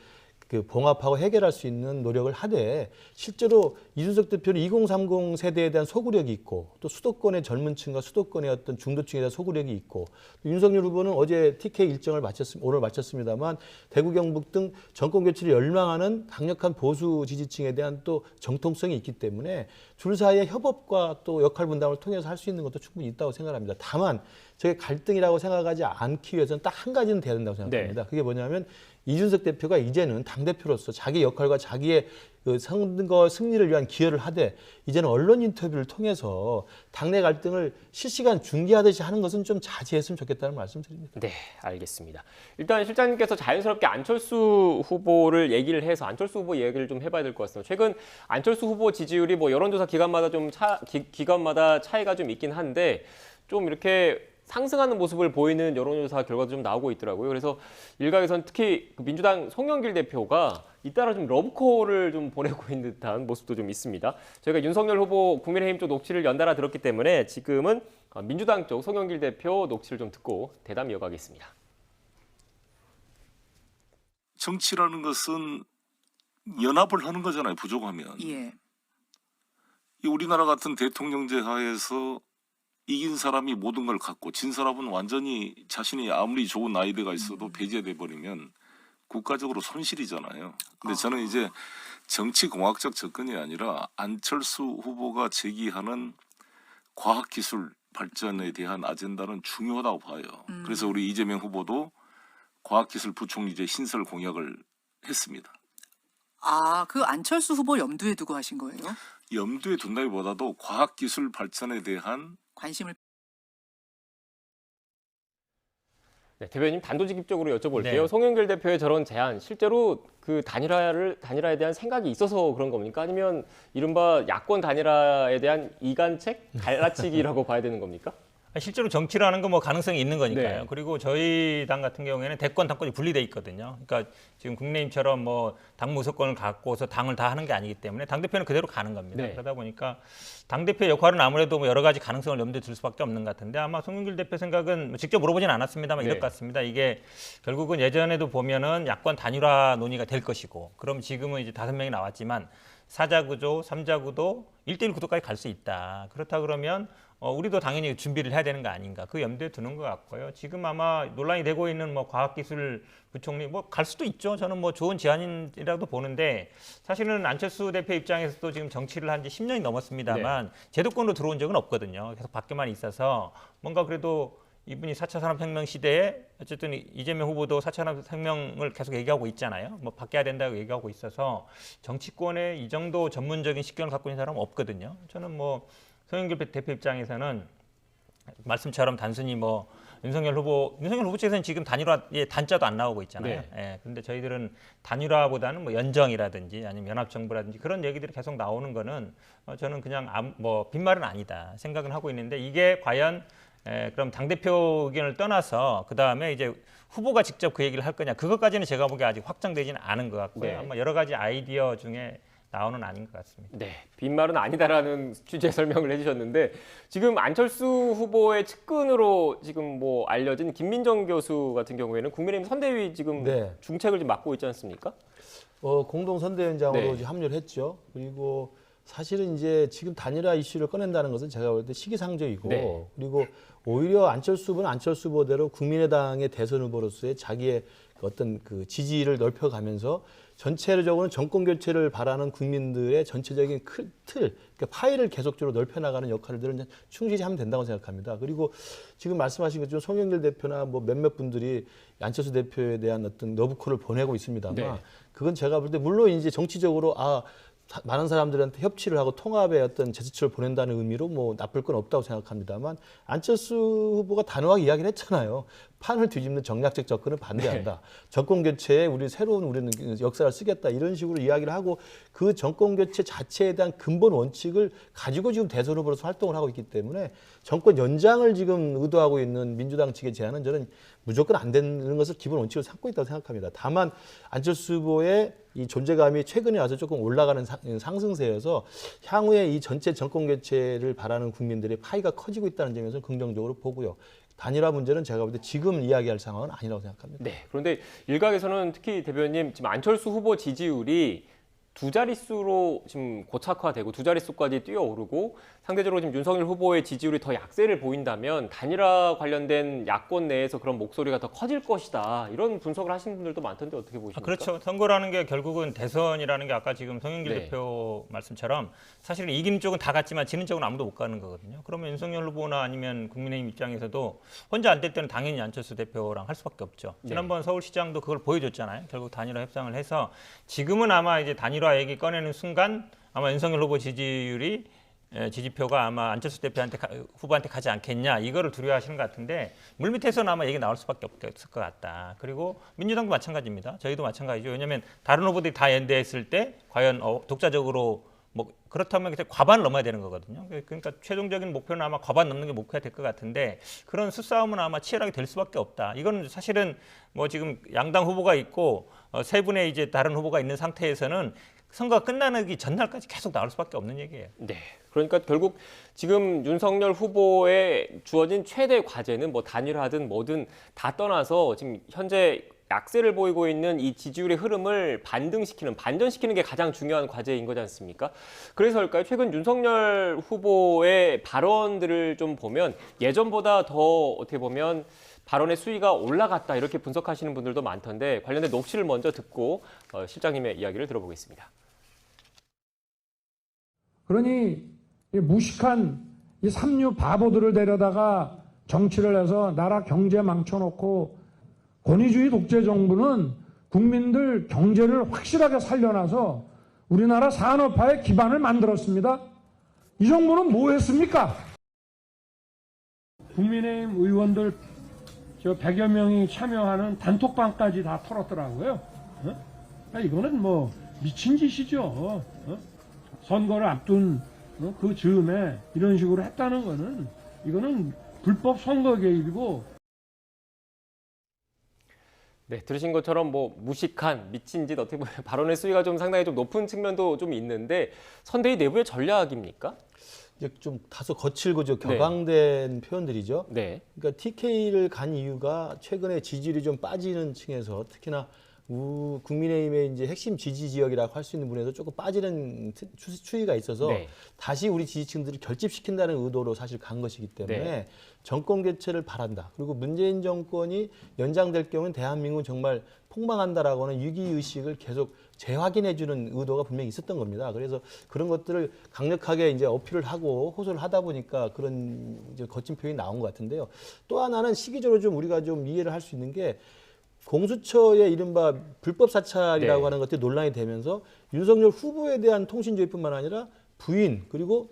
봉합하고 해결할 수 있는 노력을 하되 실제로 이준석 대표는 2030 세대에 대한 소구력이 있고 또 수도권의 젊은 층과 수도권의 어떤 중도층에 대한 소구력이 있고 또 윤석열 후보는 어제 TK 일정을 오늘 마쳤습니다만 대구 경북 등 정권 교체를 열망하는 강력한 보수 지지층에 대한 또 정통성이 있기 때문에 둘 사이의 협업과 또 역할 분담을 통해서 할 수 있는 것도 충분히 있다고 생각합니다. 다만 저게 갈등이라고 생각하지 않기 위해서는 딱 한 가지는 돼야 된다고 생각합니다. 그게 뭐냐면 이준석 대표가 이제는 당대표로서 자기 역할과 자기의 그 선거 승리를 위한 기여를 하되 이제는 언론 인터뷰를 통해서 당내 갈등을 실시간 중계하듯이 하는 것은 좀 자제했으면 좋겠다는 말씀드립니다. 네, 알겠습니다. 일단 실장님께서 자연스럽게 안철수 후보를 얘기를 해서 안철수 후보 얘기를 좀 해봐야 될 것 같습니다. 최근 안철수 후보 지지율이 뭐 여론조사 기관마다 기관마다 차이가 좀 있긴 한데 좀 이렇게 상승하는 모습을 보이는 여론조사 결과도 좀 나오고 있더라고요. 그래서 일각에서는 특히 민주당 송영길 대표가 잇따라 좀 러브콜을 좀 보내고 있는 듯한 모습도 좀 있습니다. 저희가 윤석열 후보 국민의힘 쪽 녹취를 연달아 들었기 때문에 지금은 민주당 쪽 송영길 대표 녹취를 좀 듣고 대담 이어가겠습니다. 정치라는 것은 연합을 하는 거잖아요. 부족하면. 예. 이 우리나라 같은 대통령제 하에서 이긴 사람이 모든 걸 갖고 진 사람은 완전히 자신이 아무리 좋은 아이디어가 있어도 배제돼 버리면 국가적으로 손실이잖아요. 근데 저는 이제 정치공학적 접근이 아니라 안철수 후보가 제기하는 과학기술 발전에 대한 아젠다는 중요하다고 봐요. 그래서 우리 이재명 후보도 과학기술 부총리제 신설 공약을 했습니다. 아, 그 안철수 후보 염두에 두고 하신 거예요? 염두에 둔다기보다도 과학기술 발전에 대한 관심을. 네, 대변인 단도직입적으로 여쭤볼게요. 네. 송영길 대표의 저런 제안, 실제로 그 단일화에 대한 생각이 있어서 그런 겁니까? 아니면 이른바 야권 단일화에 대한 이간책, 갈라치기라고 봐야 되는 겁니까? 실제로 정치라는 건 뭐 가능성이 있는 거니까요. 네. 그리고 저희 당 같은 경우에는 대권, 당권이 분리돼 있거든요. 그러니까 지금 국민의힘처럼 뭐 당 무소권을 갖고서 당을 다 하는 게 아니기 때문에 당대표는 그대로 가는 겁니다. 네. 그러다 보니까 당대표 역할은 아무래도 뭐 여러 가지 가능성을 염두에 둘 수밖에 없는 것 같은데 아마 송영길 대표 생각은 뭐 직접 물어보진 않았습니다만 이럴 네. 것 같습니다. 이게 결국은 예전에도 보면은 야권 단일화 논의가 될 것이고 그럼 지금은 이제 5명이 나왔지만 4자 구조, 3자 구도, 1대1 구도까지 갈 수 있다. 그렇다 그러면 우리도 당연히 준비를 해야 되는 거 아닌가. 그 염두에 두는 것 같고요. 지금 아마 논란이 되고 있는 뭐 과학기술 부총리 뭐 갈 수도 있죠. 저는 뭐 좋은 제안이라고 보는데 사실은 안철수 대표 입장에서도 지금 정치를 한 지 10년이 넘었습니다만 제도권으로 들어온 적은 없거든요. 계속 밖에만 있어서 뭔가 그래도 이분이 4차 산업혁명 시대에 어쨌든 이재명 후보도 4차 산업혁명을 계속 얘기하고 있잖아요. 뭐 바뀌어야 된다고 얘기하고 있어서 정치권에 이 정도 전문적인 식견을 갖고 있는 사람은 없거든요. 저는 뭐 송영길 대표 입장에서는 말씀처럼 단순히 뭐 윤석열 후보 측에서는 지금 단일화의 단자도 안 나오고 있잖아요. 네. 예, 그런데 저희들은 단일화보다는 뭐 연정이라든지 아니면 연합정부라든지 그런 얘기들이 계속 나오는 거는 저는 그냥 뭐 빈말은 아니다 생각은 하고 있는데 이게 과연 그럼 당대표 의견을 떠나서 그다음에 이제 후보가 직접 그 얘기를 할 거냐 그것까지는 제가 보기에 아직 확정되지는 않은 것 같고요. 네. 아마 여러 가지 아이디어 중에 나오는 아닌 것 같습니다. 네, 빈말은 아니다라는 취지의 설명을 해주셨는데 지금 안철수 후보의 측근으로 지금 뭐 알려진 김민정 교수 같은 경우에는 국민의힘 선대위 지금 네. 중책을 좀 맡고 있지 않습니까? 공동 선대위원장으로 네. 이제 합류를 했죠. 그리고 사실은 이제 지금 단일화 이슈를 꺼낸다는 것은 제가 볼 때 시기상조이고 네. 그리고 오히려 안철수 후보는 안철수 후보대로 국민의당의 대선 후보로서의 자기의 어떤 그 지지를 넓혀가면서 전체적으로는 정권 교체를 바라는 국민들의 전체적인 틀, 그러니까 파일을 계속적으로 넓혀나가는 역할들을 충실히 하면 된다고 생각합니다. 그리고 지금 말씀하신 것처럼 송영길 대표나 뭐 몇몇 분들이 안철수 대표에 대한 어떤 러브콜을 보내고 있습니다만 네. 그건 제가 볼 때 물론 이제 정치적으로 많은 사람들한테 협치를 하고 통합의 어떤 제스처를 보낸다는 의미로 뭐 나쁠 건 없다고 생각합니다만 안철수 후보가 단호하게 이야기를 했잖아요. 판을 뒤집는 정략적 접근을 반대한다. 정권 교체에 우리 새로운 우리는 역사를 쓰겠다 이런 식으로 이야기를 하고 그 정권 교체 자체에 대한 근본 원칙을 가지고 지금 대선 후보로서 활동을 하고 있기 때문에 정권 연장을 지금 의도하고 있는 민주당 측의 제안은 저는 무조건 안 되는 것을 기본 원칙으로 삼고 있다고 생각합니다. 다만 안철수 후보의 이 존재감이 최근에 와서 조금 올라가는 상승세여서 향후에 이 전체 정권 교체를 바라는 국민들의 파이가 커지고 있다는 점에서 긍정적으로 보고요. 단일화 문제는 제가 볼 때 지금 이야기할 상황은 아니라고 생각합니다. 네. 그런데 일각에서는 특히 대변인 지금 안철수 후보 지지율이 두 자릿수로 지금 고착화되고 두 자릿수까지 뛰어오르고 상대적으로 지금 윤석열 후보의 지지율이 더 약세를 보인다면 단일화 관련된 야권 내에서 그런 목소리가 더 커질 것이다. 이런 분석을 하시는 분들도 많던데 어떻게 보십니까? 그렇죠. 선거라는 게 결국은 대선이라는 게 아까 지금 송영길 네. 대표 말씀처럼 사실 이기는 쪽은 다 갔지만 지는 쪽은 아무도 못 가는 거거든요. 그러면 윤석열 후보나 아니면 국민의힘 입장에서도 혼자 안 될 때는 당연히 안철수 대표랑 할 수밖에 없죠. 지난번 서울시장도 그걸 보여줬잖아요. 결국 단일화 협상을 해서 지금은 아마 이제 단일화 얘기 꺼내는 순간 아마 윤석열 후보 지지율이 지지표가 아마 안철수 대표한테 후보한테 가지 않겠냐 이거를 두려워하시는 것 같은데 물밑에서는 아마 얘기 나올 수밖에 없을 것 같다. 그리고 민주당도 마찬가지입니다. 저희도 마찬가지죠. 왜냐하면 다른 후보들이 다 연대했을 때 과연 독자적으로 뭐 그렇다면 과반을 넘어야 되는 거거든요. 그러니까 최종적인 목표는 아마 과반 넘는 게 목표가 될 것 같은데 그런 수싸움은 아마 치열하게 될 수밖에 없다. 이건 사실은 뭐 지금 양당 후보가 있고 세 분의 이제 다른 후보가 있는 상태에서는 선거가 끝나기 전날까지 계속 나올 수밖에 없는 얘기예요. 네. 그러니까 결국 지금 윤석열 후보에 주어진 최대 과제는 뭐 단일화든 뭐든 다 떠나서 지금 현재 약세를 보이고 있는 이 지지율의 흐름을 반전시키는 게 가장 중요한 과제인 거지 않습니까? 그래서일까요? 최근 윤석열 후보의 발언들을 좀 보면 예전보다 더 어떻게 보면 발언의 수위가 올라갔다 이렇게 분석하시는 분들도 많던데 관련된 녹취를 먼저 듣고 실장님의 이야기를 들어보겠습니다. 그러니 이 무식한 이 삼류 바보들을 데려다가 정치를 해서 나라 경제 망쳐놓고 권위주의 독재 정부는 국민들 경제를 확실하게 살려놔서 우리나라 산업화의 기반을 만들었습니다. 이 정부는 뭐 했습니까? 국민의힘 의원들 100여 명이 참여하는 단톡방까지 다 털었더라고요. 이거는 뭐 미친 짓이죠. 선거를 앞둔 그 즈음에 이런 식으로 했다는 거는 이거는 불법 선거 개입이고. 네, 들으신 것처럼 뭐 무식한, 미친 짓 어떻게 보면 발언의 수위가 좀 상당히 좀 높은 측면도 좀 있는데 선대위 내부의 전략입니까? 이제 좀 다소 거칠고 좀 격앙된 표현들이죠. 네. 그러니까 TK를 간 이유가 최근에 지지율이 좀 빠지는 층에서 특히나 국민의힘의 이제 핵심 지지 지역이라고 할 수 있는 분에서 조금 빠지는 추이가 있어서 다시 우리 지지층들을 결집시킨다는 의도로 사실 간 것이기 때문에 정권 교체를 바란다. 그리고 문재인 정권이 연장될 경우는 대한민국은 정말 폭망한다라고 하는 위기의식을 계속 재확인해주는 의도가 분명히 있었던 겁니다. 그래서 그런 것들을 강력하게 이제 어필을 하고 호소를 하다 보니까 그런 이제 거친 표현이 나온 것 같은데요. 또 하나는 시기적으로 좀 우리가 좀 이해를 할 수 있는 게 공수처의 이른바 불법 사찰이라고 하는 것들이 논란이 되면서 윤석열 후보에 대한 통신 조회뿐만 아니라 부인 그리고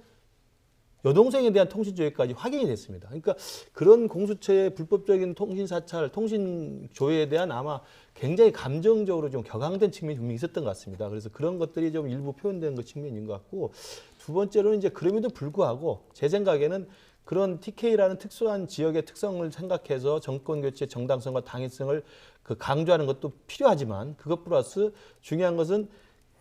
여동생에 대한 통신 조회까지 확인이 됐습니다. 그러니까 그런 공수처의 불법적인 통신 사찰, 통신 조회에 대한 아마 굉장히 감정적으로 좀 격앙된 측면이 분명히 있었던 것 같습니다. 그래서 그런 것들이 좀 일부 표현된 것 측면인 것 같고 두 번째로는 이제 그럼에도 불구하고 제 생각에는 그런 TK라는 특수한 지역의 특성을 생각해서 정권 교체 정당성과 당위성을 강조하는 것도 필요하지만 그것 플러스 중요한 것은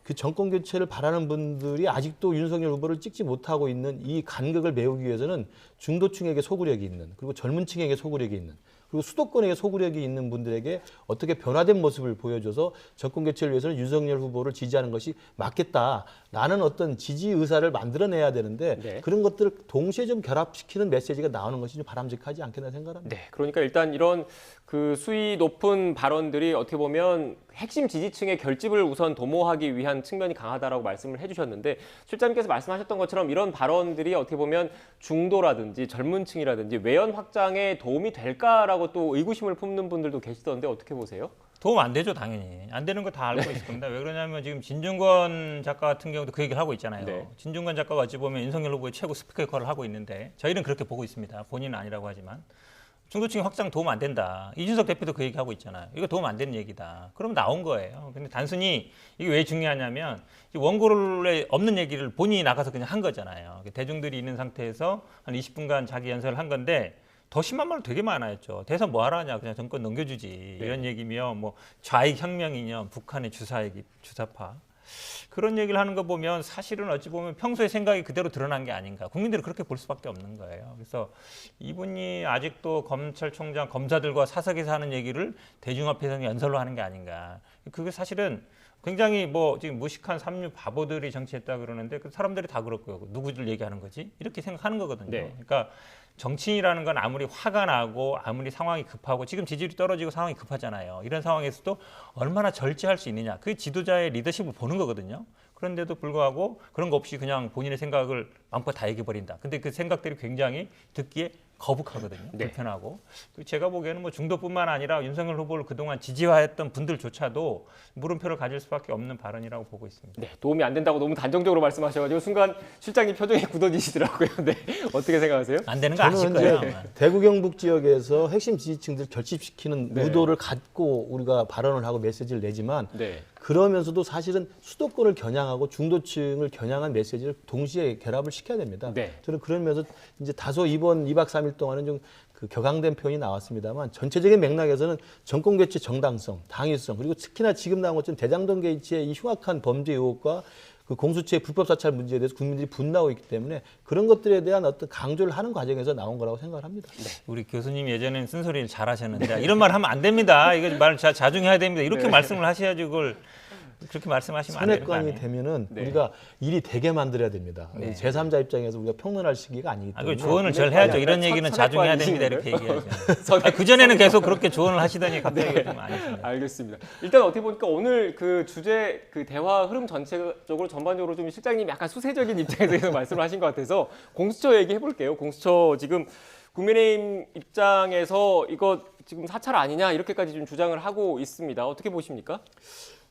그 정권 교체를 바라는 분들이 아직도 윤석열 후보를 찍지 못하고 있는 이 간극을 메우기 위해서는 중도층에게 소구력이 있는 그리고 젊은 층에게 소구력이 있는 그리고 수도권에게 소구력이 있는 분들에게 어떻게 변화된 모습을 보여줘서 정권 교체를 위해서는 윤석열 후보를 지지하는 것이 맞겠다라는 어떤 지지 의사를 만들어내야 되는데 그런 것들을 동시에 좀 결합시키는 메시지가 나오는 것이 좀 바람직하지 않겠나 생각합니다. 네, 그러니까 일단 이런 그 수위 높은 발언들이 어떻게 보면 핵심 지지층의 결집을 우선 도모하기 위한 측면이 강하다라고 말씀을 해주셨는데 실장님께서 말씀하셨던 것처럼 이런 발언들이 어떻게 보면 중도라든지 젊은 층이라든지 외연 확장에 도움이 될까라고 된다고 또 의구심을 품는 분들도 계시던데 어떻게 보세요? 도움 안 되죠, 당연히. 안 되는 거 다 알고 있을 겁니다. 왜 그러냐면 지금 진중권 작가 같은 경우도 그 얘기를 하고 있잖아요. 네. 진중권 작가가 어찌 보면 윤석열 후보의 최고 스피커 역할을 하고 있는데 저희는 그렇게 보고 있습니다. 본인은 아니라고 하지만. 중도층 확장 도움 안 된다. 이준석 대표도 그 얘기하고 있잖아요. 이거 도움 안 되는 얘기다. 그럼 나온 거예요. 근데 단순히 이게 왜 중요하냐면 원고에 없는 얘기를 본인이 나가서 그냥 한 거잖아요. 대중들이 있는 상태에서 한 20분간 자기 연설을 한 건데 더 심한 말도 되게 많았죠. 대선 뭐 하라냐, 그냥 정권 넘겨주지. 이런 얘기며 뭐 좌익 혁명이냐, 북한의 주사파. 그런 얘기를 하는 거 보면 사실은 어찌 보면 평소의 생각이 그대로 드러난 게 아닌가. 국민들이 그렇게 볼 수밖에 없는 거예요. 그래서 이분이 아직도 검찰총장, 검사들과 사석에서 하는 얘기를 대중 앞에서 연설로 하는 게 아닌가. 그게 사실은 굉장히 뭐 지금 무식한 삼류 바보들이 정치했다 그러는데 그 사람들이 다 그렇고요. 누구들 얘기하는 거지? 이렇게 생각하는 거거든요. 네. 그러니까 정치인이라는 건 아무리 화가 나고 아무리 상황이 급하고 지금 지지율이 떨어지고 상황이 급하잖아요. 이런 상황에서도 얼마나 절제할 수 있느냐. 그게 지도자의 리더십을 보는 거거든요. 그런데도 불구하고 그런 거 없이 그냥 본인의 생각을 마음껏 다 얘기해버린다. 근데 그 생각들이 굉장히 듣기에 거북하거든요. 네. 불편하고. 제가 보기에는 뭐 중도뿐만 아니라 윤석열 후보를 그동안 지지화했던 분들조차도 물음표를 가질 수밖에 없는 발언이라고 보고 있습니다. 네, 도움이 안 된다고 너무 단정적으로 말씀하셔가지고 순간 실장님 표정이 굳어지시더라고요. 네, 어떻게 생각하세요? 안 되는 거 아실 저는 거예요. 이제 아마. 대구 경북 지역에서 핵심 지지층들 결집시키는 네. 의도를 갖고 우리가 발언을 하고 메시지를 내지만 네, 그러면서도 사실은 수도권을 겨냥하고 중도층을 겨냥한 메시지를 동시에 결합을 시켜야 됩니다. 네. 저는 그러면서 이제 다소 이번 2박 3일 동안은 좀 그 격앙된 표현이 나왔습니다만 전체적인 맥락에서는 정권 교체 정당성, 당위성 그리고 특히나 지금 나온 것처럼 대장동 게이츠의 이 흉악한 범죄 의혹과 그 공수처의 불법 사찰 문제에 대해서 국민들이 분노하고 있기 때문에 그런 것들에 대한 어떤 강조를 하는 과정에서 나온 거라고 생각을 합니다. 우리 교수님 예전엔 쓴소리를 잘하셨는데 이런 말 하면 안 됩니다. 이거 말 자중해야 됩니다. 이렇게 말씀을 하셔야지 그걸 그렇게 말씀하시면 안 되는 거 선회권이 아니에요? 되면은 네. 우리가 일이 되게 만들어야 됩니다. 네. 제3자 입장에서 우리가 평론할 시기가 아니기 그 때문에 조언을 절 해야죠. 이런 얘기는 자중해야 됩니다. 이렇게 얘기하죠. 그 전에는 계속 그렇게 조언을 하시더니 갑자기 좀 아니십니다. 알겠습니다. 일단 어떻게 보니까 오늘 그 주제 그 대화 흐름 전체적으로 전반적으로 좀 실장님이 약간 수세적인 입장에서 계속 말씀을 하신 것 같아서 공수처 얘기해 볼게요. 공수처 지금 국민의힘 입장에서 이거 지금 사찰 아니냐 이렇게까지 좀 주장을 하고 있습니다. 어떻게 보십니까?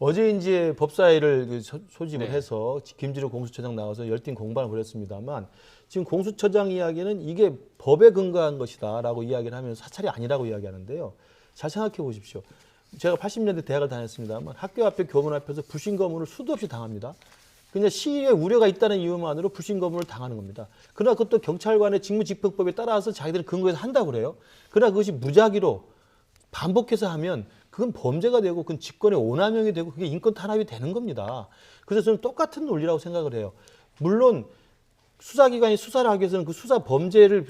어제 이제 법사위를 소집을 네. 해서 김진호 공수처장 나와서 열띤 공방을 벌였습니다만 지금 공수처장 이야기는 이게 법에 근거한 것이다라고 이야기를 하면서 사찰이 아니라고 이야기하는데요. 잘 생각해 보십시오. 제가 80년대 대학을 다녔습니다만 학교 앞에 교문 앞에서 불신 검문을 수도 없이 당합니다. 그냥 시위에 우려가 있다는 이유만으로 불신 검문을 당하는 겁니다. 그러나 그것도 경찰관의 직무집행법에 따라서 자기들은 근거해서 한다고 그래요. 그러나 그것이 무작위로 반복해서 하면 그건 범죄가 되고 그건 직권의 오남용이 되고 그게 인권 탄압이 되는 겁니다. 그래서 저는 똑같은 논리라고 생각을 해요. 물론 수사기관이 수사를 하기 위해서는 그 수사 범죄를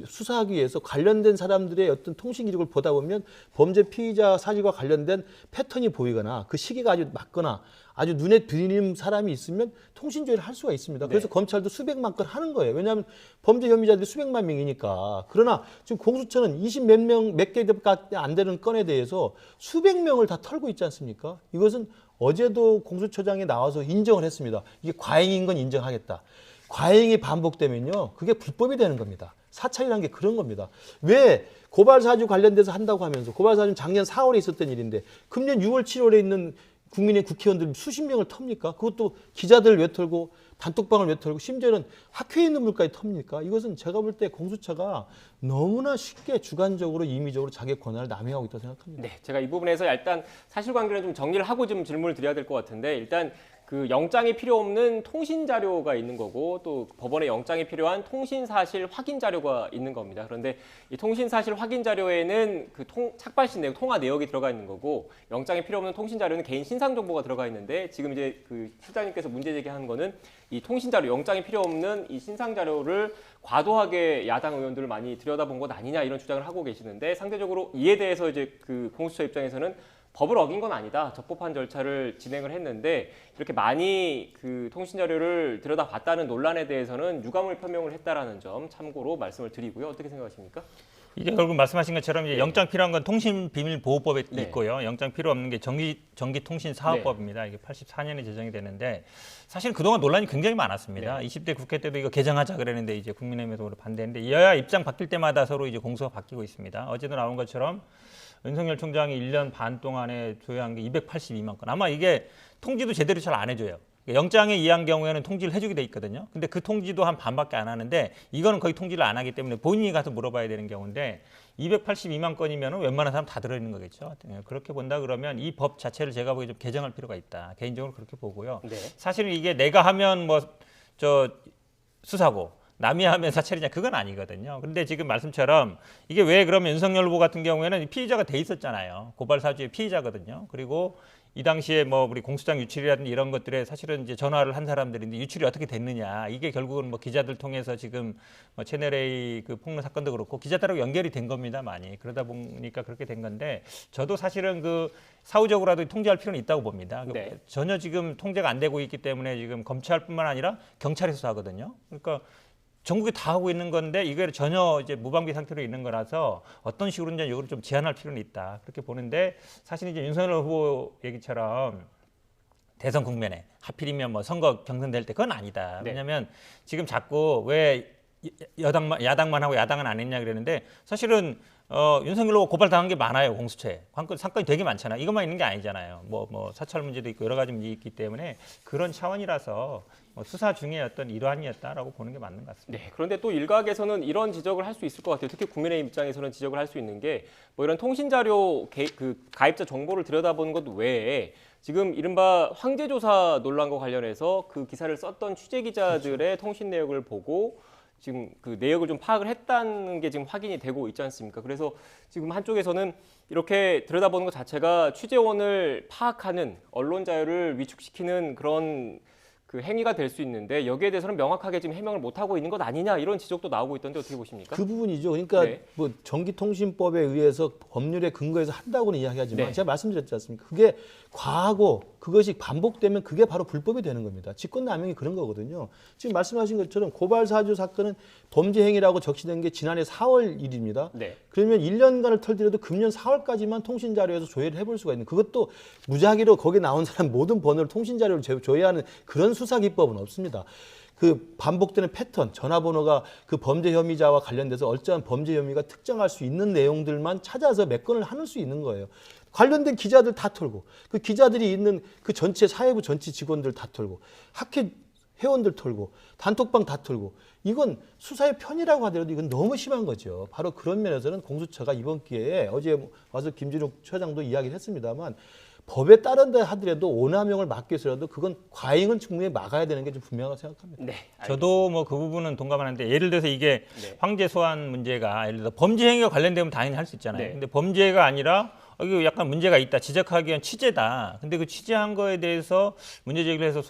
수사하기 위해서 관련된 사람들의 어떤 통신 기록을 보다 보면 범죄 피의자 사실과 관련된 패턴이 보이거나 그 시기가 아주 맞거나 아주 눈에 들리는 사람이 있으면 통신 조회를 할 수가 있습니다. 그래서 검찰도 수백만 건 하는 거예요. 왜냐하면 범죄 혐의자들이 수백만 명이니까. 그러나 지금 공수처는 20몇 개밖에 안 되는 건에 대해서 수백 명을 다 털고 있지 않습니까? 이것은 어제도 공수처장이 나와서 인정을 했습니다. 이게 과잉인 건 인정하겠다. 과잉이 반복되면요, 그게 불법이 되는 겁니다. 사찰이라는 게 그런 겁니다. 왜 고발사주 관련돼서 한다고 하면서 고발사주는 작년 4월에 있었던 일인데 금년 6월, 7월에 있는 국민의 국회의원들 수십 명을 텁니까? 그것도 기자들 왜 털고 단톡방을 왜 털고 심지어는 학회에 있는 물까지 텁니까? 이것은 제가 볼 때 공수처가 너무나 쉽게 주관적으로 임의적으로 자기 권한을 남용하고 있다고 생각합니다. 네, 제가 이 부분에서 일단 사실관계는 좀 정리를 하고 좀 질문을 드려야 될 것 같은데 일단 그 영장이 필요 없는 통신 자료가 있는 거고 또 법원에 영장이 필요한 통신 사실 확인 자료가 있는 겁니다. 그런데 이 통신 사실 확인 자료에는 그 착발신 내용, 통화 내역이 들어가 있는 거고 영장이 필요 없는 통신 자료는 개인 신상 정보가 들어가 있는데 지금 이제 그 실장님께서 문제 제기하는 거는 이 통신 자료, 영장이 필요 없는 이 신상 자료를 과도하게 야당 의원들을 많이 들여다본 것 아니냐 이런 주장을 하고 계시는데 상대적으로 이에 대해서 이제 그 공수처 입장에서는 법을 어긴 건 아니다. 적법한 절차를 진행을 했는데 이렇게 많이 그 통신 자료를 들여다봤다는 논란에 대해서는 유감을 표명을 했다라는 점 참고로 말씀을 드리고요. 어떻게 생각하십니까? 이제 결국 말씀하신 것처럼 이제 영장 필요한 건 통신비밀보호법에 네. 있고요. 영장 필요 없는 게 전기통신사업법입니다. 이게 84년에 제정이 되는데 사실 그동안 논란이 굉장히 많았습니다. 20대 국회 때도 이거 개정하자 그랬는데 이제 국민의힘에서 반대했는데 여야 입장 바뀔 때마다 서로 이제 공수가 바뀌고 있습니다. 어제도 나온 것처럼 윤석열 총장이 1년 반 동안에 조회한 게 282만 건. 아마 이게 통지도 제대로 잘 안 해줘요. 영장에 의한 경우에는 통지를 해주게 돼 있거든요. 근데 그 통지도 한 반밖에 안 하는데 이거는 거의 통지를 안 하기 때문에 본인이 가서 물어봐야 되는 경우인데 282만 건이면 웬만한 사람 다 들어있는 거겠죠. 그렇게 본다 그러면 이 법 자체를 제가 보기에 좀 개정할 필요가 있다. 개인적으로 그렇게 보고요. 네. 사실은 이게 내가 하면 수사고 남이 하면 사찰이냐 그건 아니거든요. 그런데 지금 말씀처럼 이게 왜 그러면 윤석열 후보 같은 경우에는 피의자가 돼 있었잖아요. 고발 사주의 피의자거든요. 그리고 이 당시에 뭐 우리 공소장 유출이라든지 이런 것들에 사실은 이제 전화를 한 사람들인데 유출이 어떻게 됐느냐 이게 결국은 뭐 기자들 통해서 지금 뭐 채널 A 그 폭로 사건도 그렇고 기자들하고 연결이 된 겁니다 많이. 그러다 보니까 그렇게 된 건데 저도 사실은 그 사후적으로라도 통제할 필요는 있다고 봅니다. 네. 전혀 지금 통제가 안 되고 있기 때문에 지금 검찰뿐만 아니라 경찰이 수사하거든요. 그러니까 전국에 다 하고 있는 건데 이게 전혀 이제 무방비 상태로 있는 거라서 어떤 식으로든 이걸 좀 제한할 필요는 있다 그렇게 보는데 사실 이제 윤석열 후보 얘기처럼 대선 국면에 하필이면 뭐 선거 경선될 때 그건 아니다. 네. 왜냐하면 지금 자꾸 왜 야당만 하고 야당은 안 했냐 그랬는데 사실은 윤석열 후보 고발당한 게 많아요. 공수처에. 사건이 되게 많잖아요. 이것만 있는 게 아니잖아요. 뭐 사찰 문제도 있고 여러 가지 문제 있기 때문에 그런 차원이라서 수사 중에 어떤 일환이었다라고 보는 게 맞는 것 같습니다. 네, 그런데 또 일각에서는 이런 지적을 할 수 있을 것 같아요. 특히 국민의힘 입장에서는 지적을 할 수 있는 게 뭐 이런 통신자료 그 가입자 정보를 들여다보는 것 외에 지금 이른바 황제조사 논란과 관련해서 그 기사를 썼던 취재기자들의 통신 내역을 보고 지금 그 내역을 좀 파악을 했다는 게 지금 확인이 되고 있지 않습니까? 그래서 지금 한쪽에서는 이렇게 들여다보는 것 자체가 취재원을 파악하는 언론 자유를 위축시키는 그런 그 행위가 될 수 있는데 여기에 대해서는 명확하게 지금 해명을 못 하고 있는 것 아니냐 이런 지적도 나오고 있던데 어떻게 보십니까? 그 부분이죠. 그러니까 네. 뭐 전기통신법에 의해서 법률에 근거해서 한다고는 이야기하지만 네. 제가 말씀드렸지 않습니까? 그게 과하고 그것이 반복되면 그게 바로 불법이 되는 겁니다. 직권남용이 그런 거거든요. 지금 말씀하신 것처럼 고발사주 사건은 범죄 행위라고 적시된 게 지난해 4월 1일입니다. 네. 그러면 1년간을 털더라도 금년 4월까지만 통신자료에서 조회를 해볼 수가 있는 그것도 무작위로 거기에 나온 사람 모든 번호를 통신자료로 조회하는 그런 수사 기법은 없습니다. 그 반복되는 패턴, 전화번호가 그 범죄 혐의자와 관련돼서 얼짱한 범죄 혐의가 특정할 수 있는 내용들만 찾아서 몇 건을 하는 수 있는 거예요. 관련된 기자들 다 털고 그 기자들이 있는 그 전체 사회부 전체 직원들 다 털고 학회 회원들 털고 단톡방 다 털고 이건 수사의 편이라고 하더라도 이건 너무 심한 거죠. 바로 그런 면에서는 공수처가 이번 기회에 어제 와서 김진욱 처장도 이야기를 했습니다만 법에 따른다 하더라도 오남용을 막기 위해서라도 그건 과잉은 충분히 막아야 되는 게 좀 분명하다고 생각합니다. 네. 저도 뭐 그 부분은 동감하는데 예를 들어서 이게 네. 황제 소환 문제가 예를 들어 범죄 행위가 관련되면 당연히 할 수 있잖아요. 네. 근데 범죄가 아니라 이거 약간 문제가 있다 지적하기 위한 취재다. 근데 그 취재한 거에 대해서 문제 제기를 해서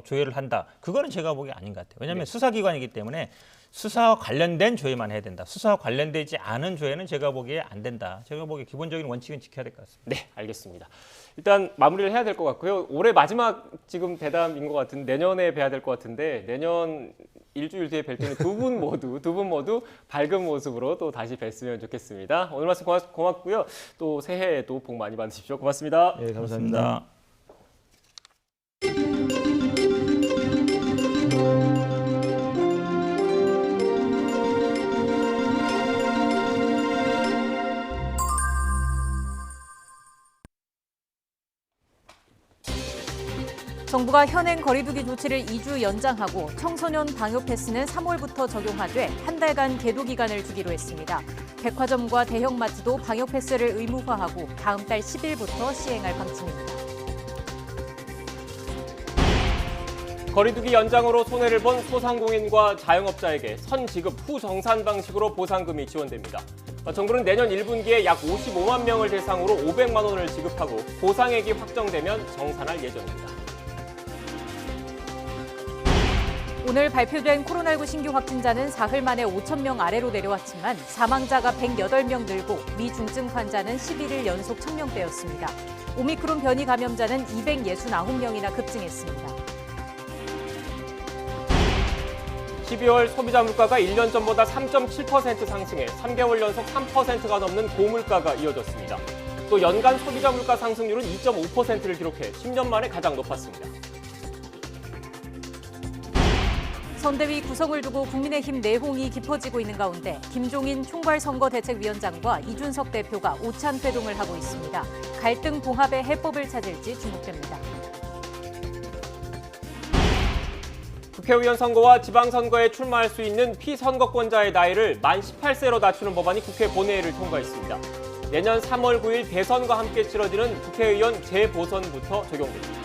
조회를 한다. 그거는 제가 보기에 아닌 것 같아요. 왜냐하면 네. 수사기관이기 때문에 수사와 관련된 조회만 해야 된다. 수사와 관련되지 않은 조회는 제가 보기에 안 된다. 제가 보기에 기본적인 원칙은 지켜야 될 것 같습니다. 네, 알겠습니다. 일단 마무리를 해야 될 것 같고요. 올해 마지막 지금 대담인 것 같은데 내년에 뵈야 될 것 같은데 내년 일주일 뒤에 뵐 때는 두 분 모두 밝은 모습으로 또 다시 뵀으면 좋겠습니다. 오늘 말씀 고맙고요. 또 새해에도 복 많이 받으십시오. 고맙습니다. 네, 감사합니다. 정부가 현행 거리두기 조치를 2주 연장하고 청소년 방역 패스는 3월부터 적용하되 한 달간 계도 기간을 주기로 했습니다. 백화점과 대형마트도 방역 패스를 의무화하고 다음 달 10일부터 시행할 방침입니다. 거리두기 연장으로 손해를 본 소상공인과 자영업자에게 선지급 후정산 방식으로 보상금이 지원됩니다. 정부는 내년 1분기에 약 55만 명을 대상으로 500만 원을 지급하고 보상액이 확정되면 정산할 예정입니다. 오늘 발표된 코로나19 신규 확진자는 사흘 만에 5천 명 아래로 내려왔지만 사망자가 108명 늘고 미중증 환자는 11일 연속 1,000명대였습니다. 오미크론 변이 감염자는 269명이나 급증했습니다. 12월 소비자 물가가 1년 전보다 3.7% 상승해 3개월 연속 3%가 넘는 고물가가 이어졌습니다. 또 연간 소비자 물가 상승률은 2.5%를 기록해 10년 만에 가장 높았습니다. 선대위 구성을 두고 국민의힘 내홍이 깊어지고 있는 가운데 김종인 총괄선거대책위원장과 이준석 대표가 오찬 회동을 하고 있습니다. 갈등 봉합의 해법을 찾을지 주목됩니다. 국회의원 선거와 지방선거에 출마할 수 있는 피선거권자의 나이를 만 18세로 낮추는 법안이 국회 본회의를 통과했습니다. 내년 3월 9일 대선과 함께 치러지는 국회의원 재보선부터 적용됩니다.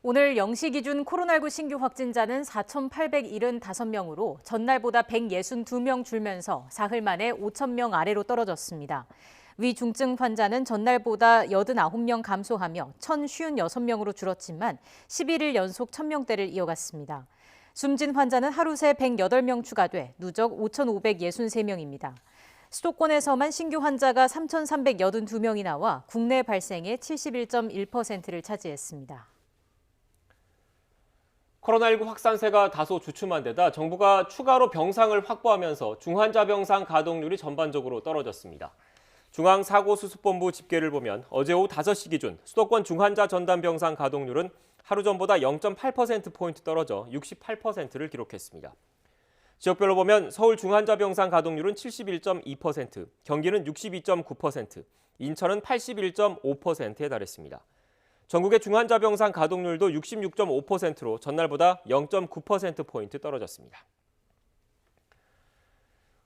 오늘 0시 기준 코로나19 신규 확진자는 4,875명으로 전날보다 162명 줄면서 사흘 만에 5,000명 아래로 떨어졌습니다. 위중증 환자는 전날보다 89명 감소하며 1,056명으로 줄었지만 11일 연속 1,000명대를 이어갔습니다. 숨진 환자는 하루 새 108명 추가돼 누적 5,563명입니다. 수도권에서만 신규 환자가 3,382명이 나와 국내 발생의 71.1%를 차지했습니다. 코로나19 확산세가 다소 주춤한 데다 정부가 추가로 병상을 확보하면서 중환자 병상 가동률이 전반적으로 떨어졌습니다. 중앙사고수습본부 집계를 보면 어제 오후 5시 기준 수도권 중환자 전담 병상 가동률은 하루 전보다 0.8%포인트 떨어져 68%를 기록했습니다. 지역별로 보면 서울 중환자 병상 가동률은 71.2%, 경기는 62.9%, 인천은 81.5%에 달했습니다. 전국의 중환자 병상 가동률도 66.5%로 전날보다 0.9%포인트 떨어졌습니다.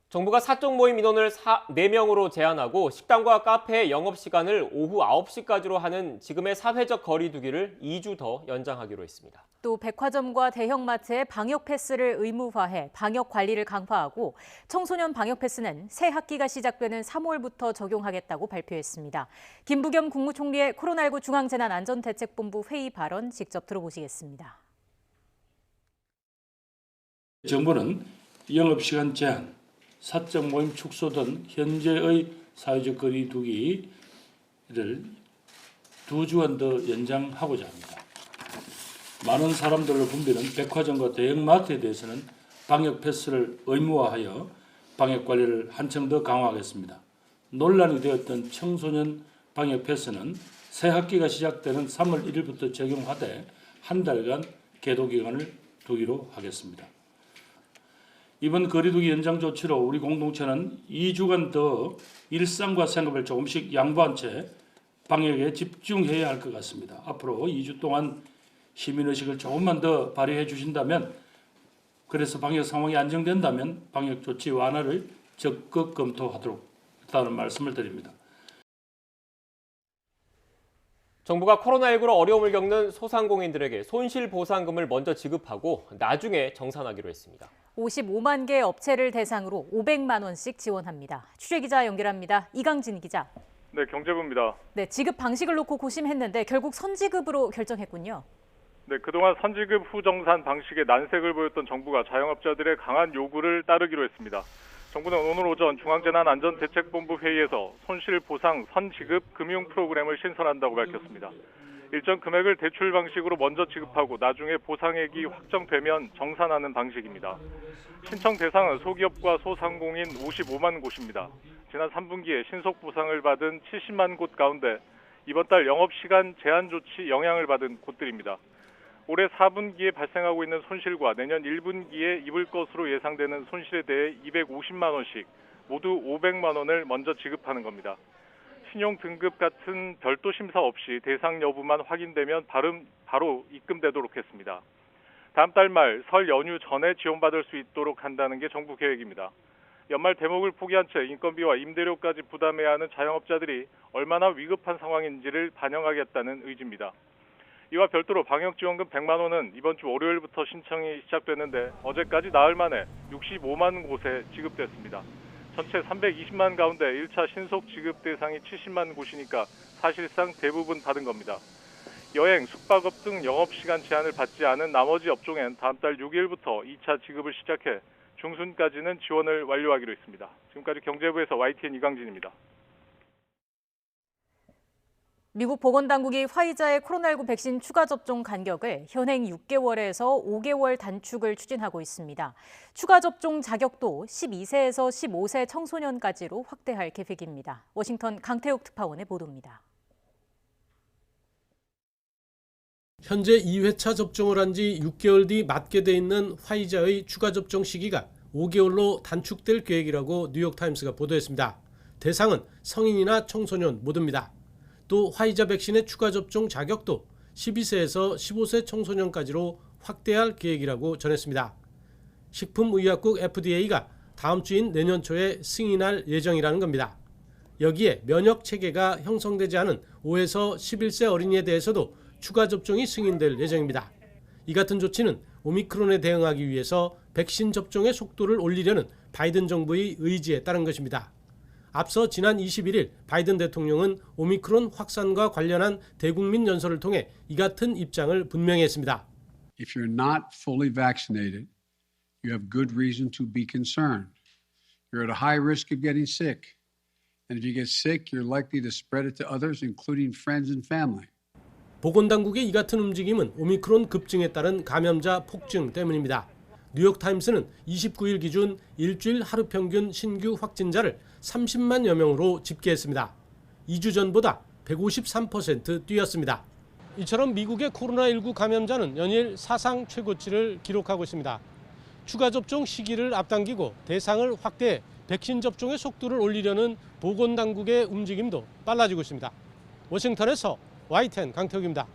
정부가 사적 모임 인원을 4명으로 제한하고 식당과 카페의 영업시간을 오후 9시까지로 하는 지금의 사회적 거리 두기를 2주 더 연장하기로 했습니다. 또 백화점과 대형마트의 방역 패스를 의무화해 방역 관리를 강화하고 청소년 방역 패스는 새 학기가 시작되는 3월부터 적용하겠다고 발표했습니다. 김부겸 국무총리의 코로나19 중앙재난안전대책본부 회의 발언 직접 들어보시겠습니다. 정부는 영업시간 제한, 사적 모임 축소 등 현재의 사회적 거리 두기를 2주간 더 연장하고자 합니다. 많은 사람들로 붐비는 백화점과 대형마트에 대해서는 방역 패스를 의무화하여 방역 관리를 한층 더 강화하겠습니다. 논란이 되었던 청소년 방역 패스는 새 학기가 시작되는 3월 1일부터 적용하되 한 달간 계도 기간을 두기로 하겠습니다. 이번 거리두기 연장 조치로 우리 공동체는 2주간 더 일상과 생활을 조금씩 양보한 채 방역에 집중해야 할 것 같습니다. 앞으로 2주 동안 시민의식을 조금만 더 발휘해 주신다면, 그래서 방역 상황이 안정된다면 방역 조치 완화를 적극 검토하도록 하다는 말씀을 드립니다. 정부가 코로나19로 어려움을 겪는 소상공인들에게 손실보상금을 먼저 지급하고 나중에 정산하기로 했습니다. 55만 개 업체를 대상으로 500만 원씩 지원합니다. 취재기자 연결합니다. 이강진 기자. 네, 경제부입니다. 네, 지급 방식을 놓고 고심했는데 결국 선지급으로 결정했군요. 네, 그동안 선지급 후정산 방식의 난색을 보였던 정부가 자영업자들의 강한 요구를 따르기로 했습니다. 정부는 오늘 오전 중앙재난안전대책본부 회의에서 손실보상 선지급 금융 프로그램을 신설한다고 밝혔습니다. 일정 금액을 대출 방식으로 먼저 지급하고 나중에 보상액이 확정되면 정산하는 방식입니다. 신청 대상은 소기업과 소상공인 55만 곳입니다. 지난 3분기에 신속 보상을 받은 70만 곳 가운데 이번 달 영업시간 제한 조치 영향을 받은 곳들입니다. 올해 4분기에 발생하고 있는 손실과 내년 1분기에 입을 것으로 예상되는 손실에 대해 250만 원씩 모두 500만 원을 먼저 지급하는 겁니다. 신용 등급 같은 별도 심사 없이 대상 여부만 확인되면 바로 입금되도록 했습니다. 다음 달 말 설 연휴 전에 지원받을 수 있도록 한다는 게 정부 계획입니다. 연말 대목을 포기한 채 인건비와 임대료까지 부담해야 하는 자영업자들이 얼마나 위급한 상황인지를 반영하겠다는 의지입니다. 이와 별도로 방역지원금 100만 원은 이번 주 월요일부터 신청이 시작됐는데 어제까지 나흘 만에 65만 곳에 지급됐습니다. 전체 320만 가운데 1차 신속 지급 대상이 70만 곳이니까 사실상 대부분 받은 겁니다. 여행, 숙박업 등 영업시간 제한을 받지 않은 나머지 업종엔 다음 달 6일부터 2차 지급을 시작해 중순까지는 지원을 완료하기로 했습니다. 지금까지 경제부에서 YTN 이강진입니다. 미국 보건당국이 화이자의 코로나19 백신 추가 접종 간격을 현행 6개월에서 5개월 단축을 추진하고 있습니다. 추가 접종 자격도 12세에서 15세 청소년까지로 확대할 계획입니다. 워싱턴 강태욱 특파원의 보도입니다. 현재 2회차 접종을 한 지 6개월 뒤 맞게 돼 있는 화이자의 추가 접종 시기가 5개월로 단축될 계획이라고 뉴욕타임스가 보도했습니다. 대상은 성인이나 청소년 모두입니다. 또 화이자 백신의 추가 접종 자격도 12세에서 15세 청소년까지로 확대할 계획이라고 전했습니다. 식품의약국 FDA가 다음 주인 내년 초에 승인할 예정이라는 겁니다. 여기에 면역 체계가 형성되지 않은 5에서 11세 어린이에 대해서도 추가 접종이 승인될 예정입니다. 이 같은 조치는 오미크론에 대응하기 위해서 백신 접종의 속도를 올리려는 바이든 정부의 의지에 따른 것입니다. 앞서 지난 21일 바이든 대통령은 오미크론 확산과 관련한 대국민 연설을 통해 이 같은 입장을 분명히 했습니다. If you're not fully vaccinated, you have good reason to be concerned. You're at a high risk of getting sick. And if you get sick, you're likely to spread it to others, including friends and family. 보건당국의 이 같은 움직임은 오미크론 급증에 따른 감염자 폭증 때문입니다. 뉴욕타임스는 29일 기준 일주일 하루 평균 신규 확진자를 30만여 명으로 집계했습니다. 2주 전보다 153% 뛰었습니다. 이처럼 미국의 코로나19 감염자는 연일 사상 최고치를 기록하고 있습니다. 추가 접종 시기를 앞당기고 대상을 확대해 백신 접종의 속도를 올리려는 보건당국의 움직임도 빨라지고 있습니다. 워싱턴에서 YTN 강태욱입니다.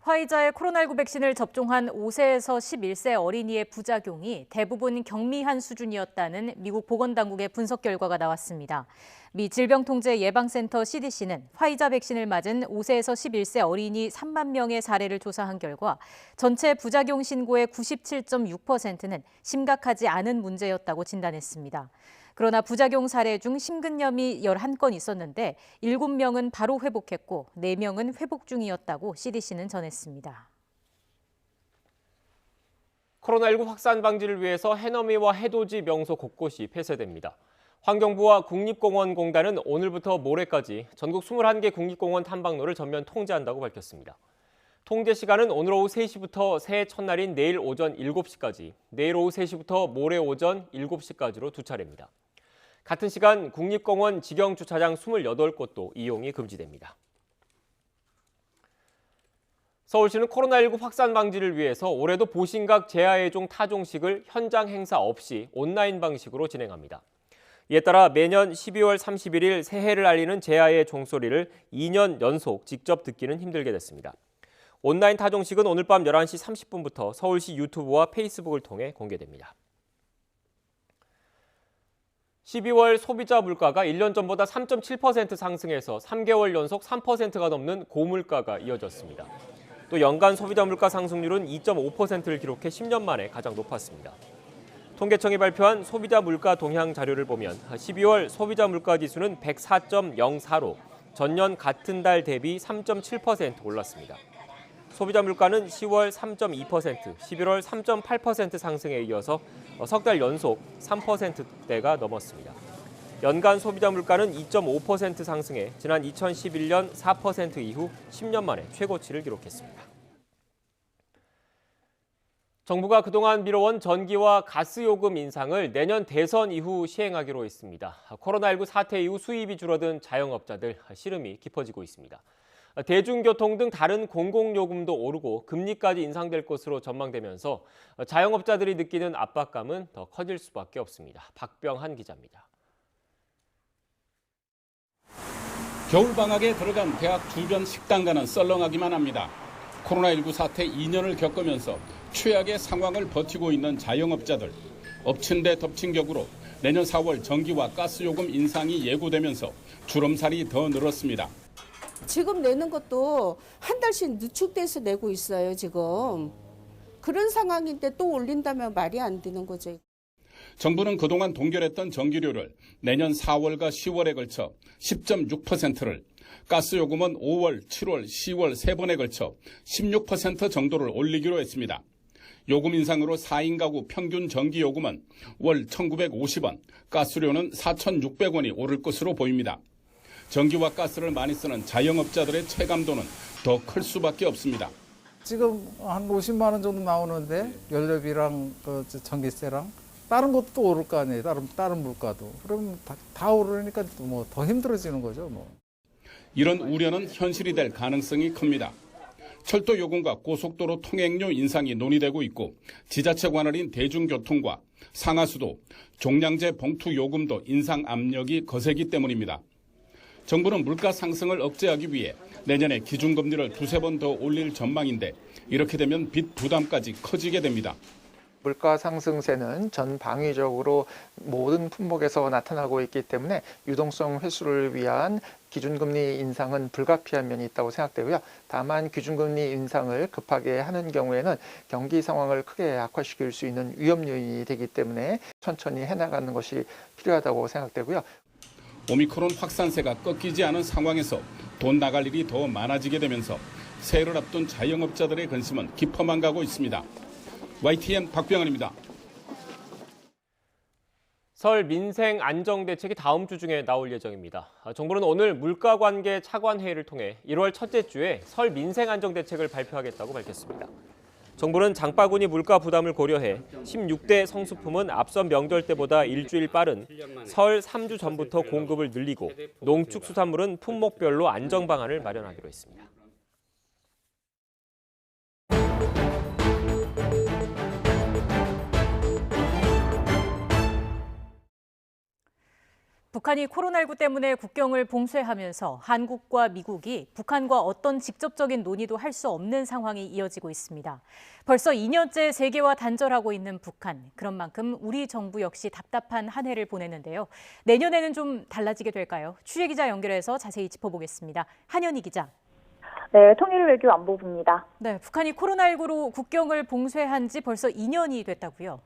화이자의 코로나19 백신을 접종한 5세에서 11세 어린이의 부작용이 대부분 경미한 수준이었다는 미국 보건당국의 분석 결과가 나왔습니다. 미 질병통제예방센터 CDC는 화이자 백신을 맞은 5세에서 11세 어린이 3만 명의 사례를 조사한 결과 전체 부작용 신고의 97.6%는 심각하지 않은 문제였다고 진단했습니다. 그러나 부작용 사례 중 심근염이 11건 있었는데 7명은 바로 회복했고 4명은 회복 중이었다고 CDC는 전했습니다. 코로나19 확산 방지를 위해서 해넘이와 해돋이 명소 곳곳이 폐쇄됩니다. 환경부와 국립공원공단은 오늘부터 모레까지 전국 21개 국립공원 탐방로를 전면 통제한다고 밝혔습니다. 통제 시간은 오늘 오후 3시부터 새해 첫날인 내일 오전 7시까지, 내일 오후 3시부터 모레 오전 7시까지로 두 차례입니다. 같은 시간 국립공원 직영주차장 28곳도 이용이 금지됩니다. 서울시는 코로나19 확산 방지를 위해서 올해도 보신각 제아예종 타종식을 현장 행사 없이 온라인 방식으로 진행합니다. 이에 따라 매년 12월 31일 새해를 알리는 제아의 종소리를 2년 연속 직접 듣기는 힘들게 됐습니다. 온라인 타종식은 오늘 밤 11시 30분부터 서울시 유튜브와 페이스북을 통해 공개됩니다. 12월 소비자 물가가 1년 전보다 3.7% 상승해서 3개월 연속 3%가 넘는 고물가가 이어졌습니다. 또 연간 소비자 물가 상승률은 2.5%를 기록해 10년 만에 가장 높았습니다. 통계청이 발표한 소비자 물가 동향 자료를 보면 12월 소비자 물가 지수는 104.04로 전년 같은 달 대비 3.7% 올랐습니다. 소비자 물가는 10월 3.2%, 11월 3.8% 상승에 이어서 석 달 연속 3%대가 넘었습니다. 연간 소비자 물가는 2.5% 상승해 지난 2011년 4% 이후 10년 만에 최고치를 기록했습니다. 정부가 그동안 미뤄온 전기와 가스 요금 인상을 내년 대선 이후 시행하기로 했습니다. 코로나19 사태 이후 수입이 줄어든 자영업자들 시름이 깊어지고 있습니다. 대중교통 등 다른 공공요금도 오르고 금리까지 인상될 것으로 전망되면서 자영업자들이 느끼는 압박감은 더 커질 수밖에 없습니다. 박병한 기자입니다. 겨울방학에 들어간 대학 주변 식당가는 썰렁하기만 합니다. 코로나19 사태 2년을 겪으면서 최악의 상황을 버티고 있는 자영업자들. 엎친 데 덮친 격으로 내년 4월 전기와 가스요금 인상이 예고되면서 주름살이 더 늘었습니다. 지금 내는 것도 한 달씩 늦축돼서 내고 있어요, 지금. 그런 상황인데 또 올린다면 말이 안 되는 거죠. 정부는 그동안 동결했던 전기료를 내년 4월과 10월에 걸쳐 10.6%를, 가스요금은 5월, 7월, 10월 3번에 걸쳐 16% 정도를 올리기로 했습니다. 요금 인상으로 4인 가구 평균 전기요금은 월 1,950원, 가스료는 4,600원이 오를 것으로 보입니다. 전기와 가스를 많이 쓰는 자영업자들의 체감도는 더 클 수밖에 없습니다. 지금 한 50만 원 정도 나오는데 연료비랑 그 전기세랑 다른 것도 또 오를 거 아니에요. 다른 물가도. 그럼 다 오르니까 뭐 더 힘들어지는 거죠, 뭐. 이런 우려는 현실이 될 가능성이 큽니다. 철도 요금과 고속도로 통행료 인상이 논의되고 있고 지자체 관할인 대중교통과 상하수도, 종량제 봉투 요금도 인상 압력이 거세기 때문입니다. 정부는 물가 상승을 억제하기 위해 내년에 기준금리를 2-3번 더 올릴 전망인데 이렇게 되면 빚 부담까지 커지게 됩니다. 물가 상승세는 전 방위적으로 모든 품목에서 나타나고 있기 때문에 유동성 회수를 위한 기준금리 인상은 불가피한 면이 있다고 생각되고요. 다만 기준금리 인상을 급하게 하는 경우에는 경기 상황을 크게 악화시킬 수 있는 위험 요인이 되기 때문에 천천히 해나가는 것이 필요하다고 생각되고요. 오미크론 확산세가 꺾이지 않은 상황에서 돈 나갈 일이 더 많아지게 되면서 새해를 앞둔 자영업자들의 관심은 깊어만 가고 있습니다. YTN 박병헌입니다. 설 민생 안정 대책이 다음 주 중에 나올 예정입니다. 정부는 오늘 물가 관계 차관 회의를 통해 1월 첫째 주에 설 민생 안정 대책을 발표하겠다고 밝혔습니다. 정부는 장바구니 물가 부담을 고려해 16대 성수품은 앞선 명절 때보다 일주일 빠른 설 3주 전부터 공급을 늘리고 농축수산물은 품목별로 안정 방안을 마련하기로 했습니다. 북한이 코로나19 때문에 국경을 봉쇄하면서 한국과 미국이 북한과 어떤 직접적인 논의도 할 수 없는 상황이 이어지고 있습니다. 벌써 2년째 세계와 단절하고 있는 북한. 그런 만큼 우리 정부 역시 답답한 한 해를 보냈는데요. 내년에는 좀 달라지게 될까요? 취재 기자 연결해서 자세히 짚어보겠습니다. 한현희 기자. 네, 통일외교 안보부입니다. 네, 북한이 코로나19로 국경을 봉쇄한 지 벌써 2년이 됐다고요?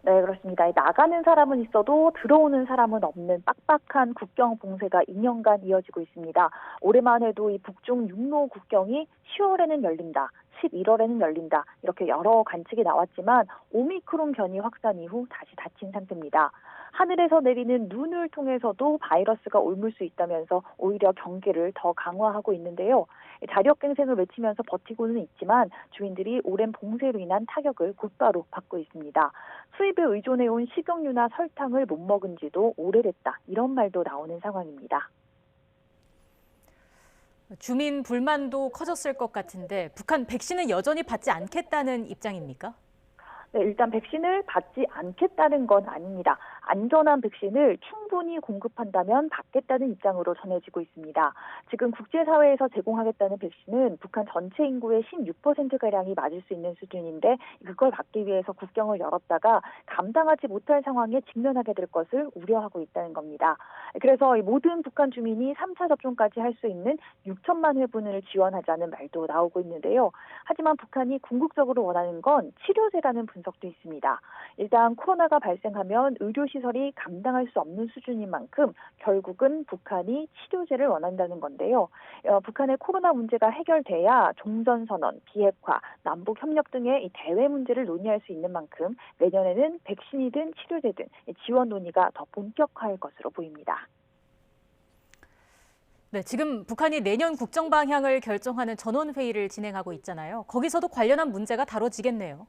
네, 그렇습니다. 나가는 사람은 있어도 들어오는 사람은 없는 빡빡한 국경 봉쇄가 2년간 이어지고 있습니다. 올해만 해도 이 북중 육로 국경이 10월에는 열린다, 11월에는 열린다 이렇게 여러 관측이 나왔지만 오미크론 변이 확산 이후 다시 닫힌 상태입니다. 하늘에서 내리는 눈을 통해서도 바이러스가 옮을 수 있다면서 오히려 경계를 더 강화하고 있는데요. 자력갱생을 외치면서 버티고는 있지만 주민들이 오랜 봉쇄로 인한 타격을 곧바로 받고 있습니다. 수입에 의존해온 식용유나 설탕을 못 먹은 지도 오래됐다 이런 말도 나오는 상황입니다. 주민 불만도 커졌을 것 같은데 북한 백신은 여전히 받지 않겠다는 입장입니까? 네, 일단 백신을 받지 않겠다는 건 아닙니다. 안전한 백신을 충분히 공급한다면 받겠다는 입장으로 전해지고 있습니다. 지금 국제사회에서 제공하겠다는 백신은 북한 전체 인구의 16%가량이 맞을 수 있는 수준인데 그걸 받기 위해서 국경을 열었다가 감당하지 못할 상황에 직면하게 될 것을 우려하고 있다는 겁니다. 그래서 모든 북한 주민이 3차 접종까지 할 수 있는 6천만 회분을 지원하자는 말도 나오고 있는데요. 하지만 북한이 궁극적으로 원하는 건 치료제라는 분석도 있습니다. 일단 코로나가 발생하면 의료시설이 감당할 수 없는 수준인 만큼 결국은 북한이 치료제를 원한다는 건데요. 북한의 코로나 문제가 해결돼야 종전선언, 비핵화, 남북협력 등의 이 대외 문제를 논의할 수 있는 만큼 내년에는 백신이든 치료제든 지원 논의가 더 본격화할 것으로 보입니다. 네, 지금 북한이 내년 국정 방향을 결정하는 전원회의를 진행하고 있잖아요. 거기서도 관련한 문제가 다뤄지겠네요.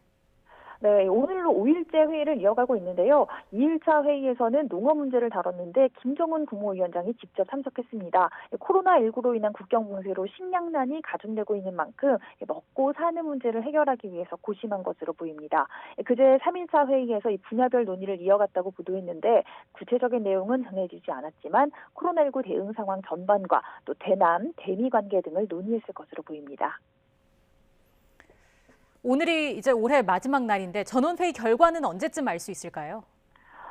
네, 오늘로 5일째 회의를 이어가고 있는데요. 2일차 회의에서는 농업 문제를 다뤘는데 김정은 국무위원장이 직접 참석했습니다. 코로나19로 인한 국경 봉쇄로 식량난이 가중되고 있는 만큼 먹고 사는 문제를 해결하기 위해서 고심한 것으로 보입니다. 그제 3일차 회의에서 이 분야별 논의를 이어갔다고 보도했는데 구체적인 내용은 전해지지 않았지만 코로나19 대응 상황 전반과 또 대남, 대미 관계 등을 논의했을 것으로 보입니다. 오늘이 이제 올해 마지막 날인데 전원회의 결과는 언제쯤 알 수 있을까요?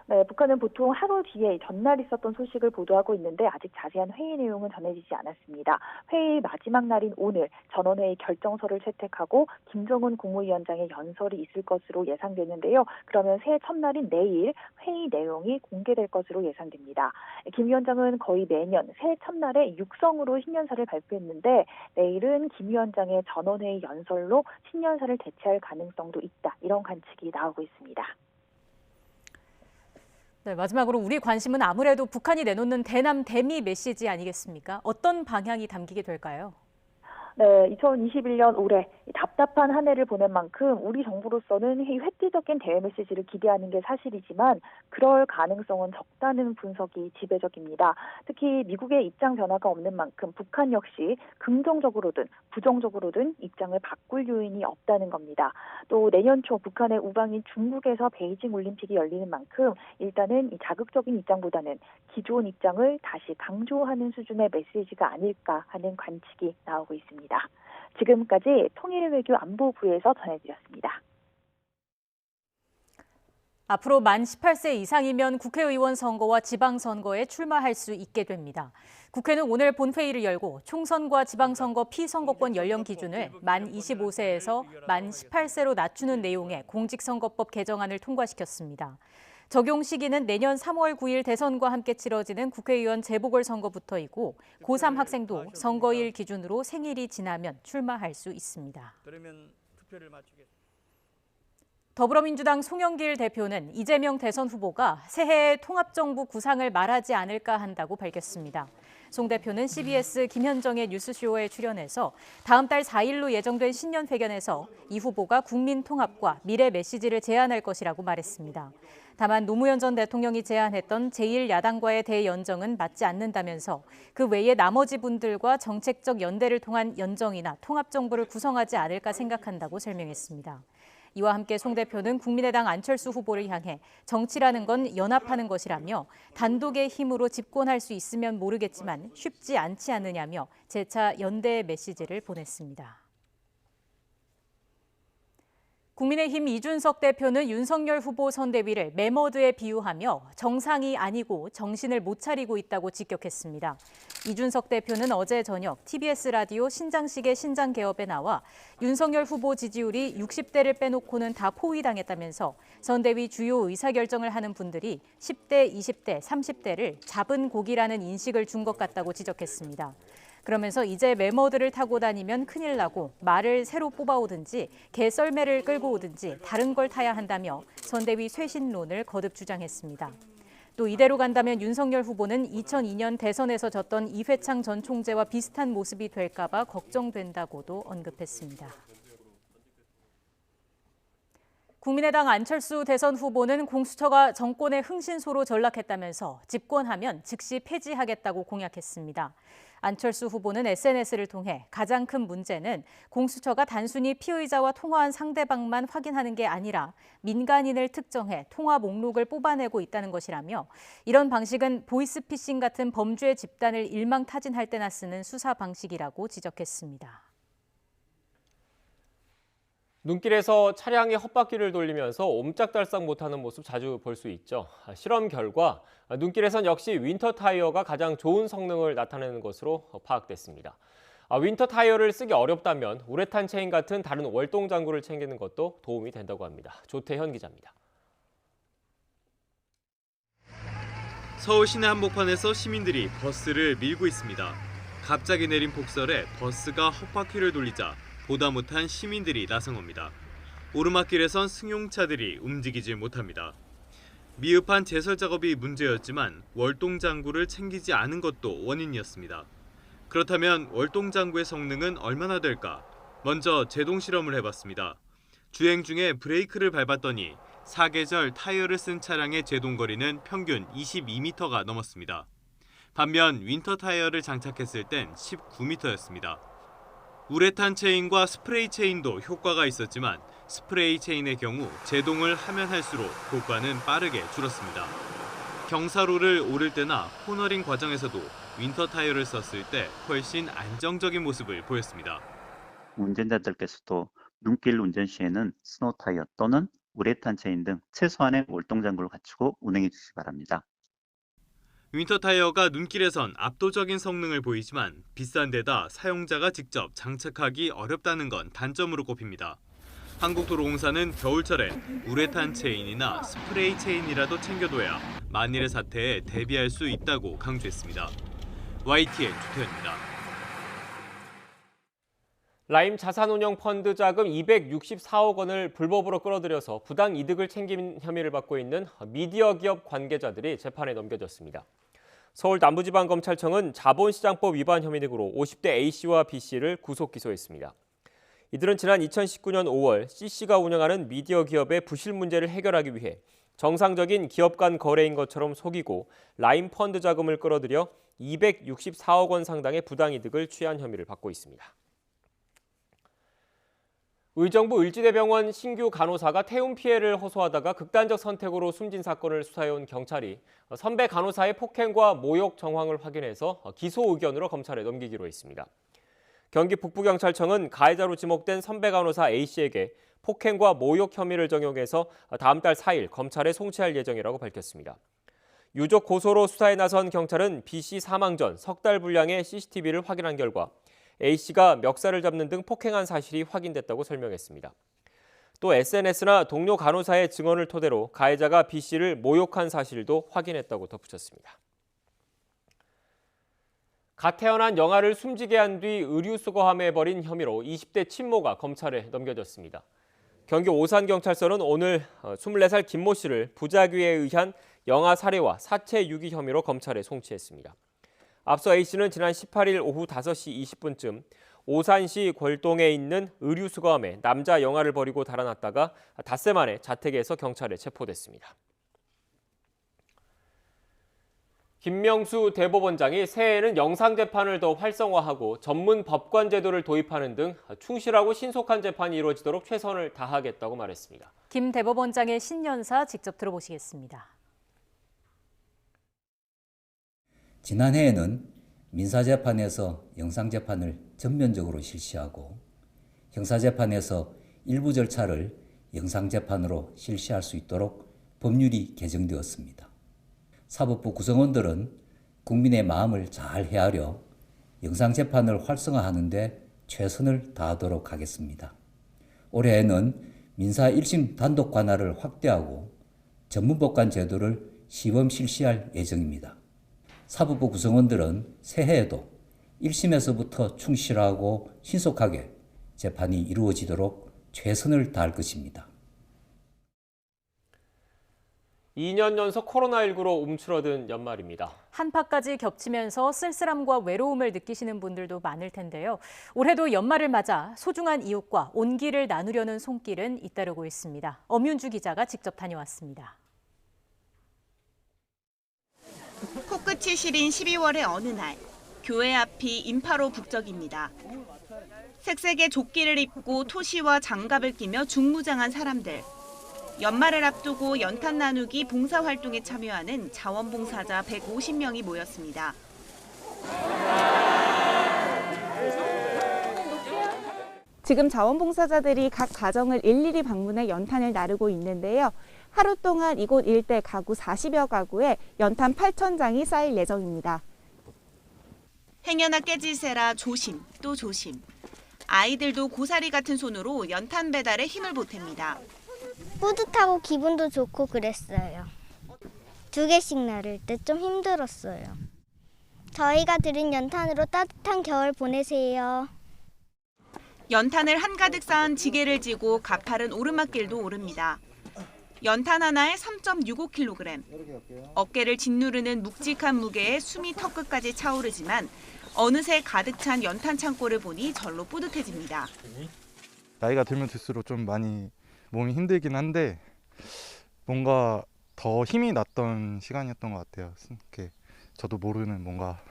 네, 북한은 보통 하루 뒤에 전날 있었던 소식을 보도하고 있는데 아직 자세한 회의 내용은 전해지지 않았습니다. 회의 마지막 날인 오늘 전원회의 결정서를 채택하고 김정은 국무위원장의 연설이 있을 것으로 예상되는데요. 그러면 새해 첫날인 내일 회의 내용이 공개될 것으로 예상됩니다. 김 위원장은 거의 매년 새해 첫날에 육성으로 신년사를 발표했는데 내일은 김 위원장의 전원회의 연설로 신년사를 대체할 가능성도 있다. 이런 관측이 나오고 있습니다. 네, 마지막으로 우리 관심은 아무래도 북한이 내놓는 대남 대미 메시지 아니겠습니까? 어떤 방향이 담기게 될까요? 네, 2021년 올해 답답한 한 해를 보낸 만큼 우리 정부로서는 획기적인 대외 메시지를 기대하는 게 사실이지만 그럴 가능성은 적다는 분석이 지배적입니다. 특히 미국의 입장 변화가 없는 만큼 북한 역시 긍정적으로든 부정적으로든 입장을 바꿀 요인이 없다는 겁니다. 또 내년 초 북한의 우방인 중국에서 베이징 올림픽이 열리는 만큼 일단은 이 자극적인 입장보다는 기존 입장을 다시 강조하는 수준의 메시지가 아닐까 하는 관측이 나오고 있습니다. 지금까지 통일외교 안보부에서 전해드렸습니다. 앞으로 만 18세 이상이면 국회의원 선거와 지방선거에 출마할 수 있게 됩니다. 국회는 오늘 본회의를 열고 총선과 지방선거 피선거권 연령 기준을 만 25세에서 만 18세로 낮추는 내용의 공직선거법 개정안을 통과시켰습니다. 적용 시기는 내년 3월 9일 대선과 함께 치러지는 국회의원 재보궐선거부터이고 고3 학생도 선거일 기준으로 생일이 지나면 출마할 수 있습니다. 그러면 투표를 마치겠습니다. 더불어민주당 송영길 대표는 이재명 대선 후보가 새해에 통합정부 구상을 말하지 않을까 한다고 밝혔습니다. 송 대표는 CBS 김현정의 뉴스쇼에 출연해서 다음 달 4일로 예정된 신년회견에서 이 후보가 국민 통합과 미래 메시지를 제안할 것이라고 말했습니다. 다만 노무현 전 대통령이 제안했던 제1야당과의 대연정은 맞지 않는다면서 그 외에 나머지 분들과 정책적 연대를 통한 연정이나 통합정부를 구성하지 않을까 생각한다고 설명했습니다. 이와 함께 송 대표는 국민의당 안철수 후보를 향해 정치라는 건 연합하는 것이라며 단독의 힘으로 집권할 수 있으면 모르겠지만 쉽지 않지 않느냐며 재차 연대의 메시지를 보냈습니다. 국민의힘 이준석 대표는 윤석열 후보 선대위를 매머드에 비유하며 정상이 아니고 정신을 못 차리고 있다고 직격했습니다. 이준석 대표는 어제 저녁 TBS 라디오 신장식의 신장개업에 나와 윤석열 후보 지지율이 60대를 빼놓고는 다 포위당했다면서 선대위 주요 의사결정을 하는 분들이 10대, 20대, 30대를 잡은 고기라는 인식을 준 것 같다고 지적했습니다. 그러면서 이제 매머드를 타고 다니면 큰일 나고 말을 새로 뽑아오든지 개썰매를 끌고 오든지 다른 걸 타야 한다며 선대위 쇄신론을 거듭 주장했습니다. 또 이대로 간다면 윤석열 후보는 2002년 대선에서 졌던 이회창 전 총재와 비슷한 모습이 될까 봐 걱정된다고도 언급했습니다. 국민의당 안철수 대선 후보는 공수처가 정권의 흥신소로 전락했다면서 집권하면 즉시 폐지하겠다고 공약했습니다. 안철수 후보는 SNS를 통해 가장 큰 문제는 공수처가 단순히 피의자와 통화한 상대방만 확인하는 게 아니라 민간인을 특정해 통화 목록을 뽑아내고 있다는 것이라며 이런 방식은 보이스피싱 같은 범죄 집단을 일망타진할 때나 쓰는 수사 방식이라고 지적했습니다. 눈길에서 차량이 헛바퀴를 돌리면서 옴짝달싹 못하는 모습 자주 볼 수 있죠. 실험 결과 눈길에선 역시 윈터 타이어가 가장 좋은 성능을 나타내는 것으로 파악됐습니다. 윈터 타이어를 쓰기 어렵다면 우레탄 체인 같은 다른 월동 장구를 챙기는 것도 도움이 된다고 합니다. 조태현 기자입니다. 서울 시내 한복판에서 시민들이 버스를 밀고 있습니다. 갑자기 내린 폭설에 버스가 헛바퀴를 돌리자 보다 못한 시민들이 나선 겁니다. 오르막길에선 승용차들이 움직이질 못합니다. 미흡한 제설 작업이 문제였지만 월동 장구를 챙기지 않은 것도 원인이었습니다. 그렇다면 월동 장구의 성능은 얼마나 될까? 먼저 제동 실험을 해봤습니다. 주행 중에 브레이크를 밟았더니 사계절 타이어를 쓴 차량의 제동거리는 평균 22m가 넘었습니다. 반면 윈터 타이어를 장착했을 땐 19m였습니다. 우레탄 체인과 스프레이 체인도 효과가 있었지만 스프레이 체인의 경우 제동을 하면 할수록 효과는 빠르게 줄었습니다. 경사로를 오를 때나 코너링 과정에서도 윈터 타이어를 썼을 때 훨씬 안정적인 모습을 보였습니다. 운전자들께서도 눈길 운전 시에는 스노우 타이어 또는 우레탄 체인 등 최소한의 월동 장구를 갖추고 운행해 주시기 바랍니다. 윈터 타이어가 눈길에선 압도적인 성능을 보이지만 비싼 데다 사용자가 직접 장착하기 어렵다는 건 단점으로 꼽힙니다. 한국도로공사는 겨울철엔 우레탄 체인이나 스프레이 체인이라도 챙겨둬야 만일의 사태에 대비할 수 있다고 강조했습니다. YTN 주태현입니다. 라임 자산운용 펀드 자금 264억 원을 불법으로 끌어들여서 부당 이득을 챙긴 혐의를 받고 있는 미디어 기업 관계자들이 재판에 넘겨졌습니다. 서울 남부지방검찰청은 자본시장법 위반 혐의 등으로 50대 A씨와 B씨를 구속 기소했습니다. 이들은 지난 2019년 5월 C씨가 운영하는 미디어 기업의 부실 문제를 해결하기 위해 정상적인 기업 간 거래인 것처럼 속이고 라임 펀드 자금을 끌어들여 264억 원 상당의 부당 이득을 취한 혐의를 받고 있습니다. 의정부 을지대병원 신규 간호사가 태움 피해를 호소하다가 극단적 선택으로 숨진 사건을 수사해온 경찰이 선배 간호사의 폭행과 모욕 정황을 확인해서 기소 의견으로 검찰에 넘기기로 했습니다. 경기 북부경찰청은 가해자로 지목된 선배 간호사 A씨에게 폭행과 모욕 혐의를 적용해서 다음 달 4일 검찰에 송치할 예정이라고 밝혔습니다. 유족 고소로 수사에 나선 경찰은 B씨 사망 전 석 달 분량의 CCTV를 확인한 결과 A씨가 멱살을 잡는 등 폭행한 사실이 확인됐다고 설명했습니다. 또 SNS나 동료 간호사의 증언을 토대로 가해자가 B씨를 모욕한 사실도 확인했다고 덧붙였습니다. 갓 태어난 영아를 숨지게 한 뒤 의류수거함에 벌인 혐의로 20대 친모가 검찰에 넘겨졌습니다. 경기 오산경찰서는 오늘 24살 김모 씨를 부작위에 의한 영아 살해와 사체 유기 혐의로 검찰에 송치했습니다. 앞서 A씨는 지난 18일 오후 5시 20분쯤 오산시 골동에 있는 의류수거함에 남자 영아를 버리고 달아났다가 닷새 만에 자택에서 경찰에 체포됐습니다. 김명수 대법원장이 새해에는 영상재판을 더 활성화하고 전문 법관 제도를 도입하는 등 충실하고 신속한 재판이 이루어지도록 최선을 다하겠다고 말했습니다. 김 대법원장의 신년사 직접 들어보시겠습니다. 지난해에는 민사재판에서 영상재판을 전면적으로 실시하고 형사재판에서 일부 절차를 영상재판으로 실시할 수 있도록 법률이 개정되었습니다. 사법부 구성원들은 국민의 마음을 잘 헤아려 영상재판을 활성화하는 데 최선을 다하도록 하겠습니다. 올해에는 민사 1심 단독 관할을 확대하고 전문법관 제도를 시범 실시할 예정입니다. 사법부 구성원들은 새해에도 1심에서부터 충실하고 신속하게 재판이 이루어지도록 최선을 다할 것입니다. 2년 연속 코로나19로 움츠러든 연말입니다. 한파까지 겹치면서 쓸쓸함과 외로움을 느끼시는 분들도 많을 텐데요. 올해도 연말을 맞아 소중한 이웃과 온기를 나누려는 손길은 잇따르고 있습니다. 엄윤주 기자가 직접 다녀왔습니다. 코끝이 시린 12월의 어느 날, 교회 앞이 인파로 북적입니다. 색색의 조끼를 입고 토시와 장갑을 끼며 중무장한 사람들. 연말을 앞두고 연탄 나누기 봉사활동에 참여하는 자원봉사자 150명이 모였습니다. 지금 자원봉사자들이 각 가정을 일일이 방문해 연탄을 나르고 있는데요. 하루 동안 이곳 일대 가구 40여 가구에 연탄 8,000장이 쌓일 예정입니다. 행여나 깨질세라 조심 또 조심. 아이들도 고사리 같은 손으로 연탄 배달에 힘을 보탭니다. 뿌듯하고 기분도 좋고 그랬어요. 2개씩 나를 때 좀 힘들었어요. 저희가 드린 연탄으로 따뜻한 겨울 보내세요. 연탄을 한가득 쌓은 지게를 지고 가파른 오르막길도 오릅니다. 연탄 하나에 3.65kg. 어깨를 짓누르는 묵직한 무게에 숨이 턱끝까지 차오르지만 어느새 가득 찬 연탄 창고를 보니 절로 뿌듯해집니다. 나이가 들면 들수록 좀 많이 몸이 힘들긴 한데 뭔가 더 힘이 났던 시간이었던 것 같아요. 이렇게 저도 모르는 뭔가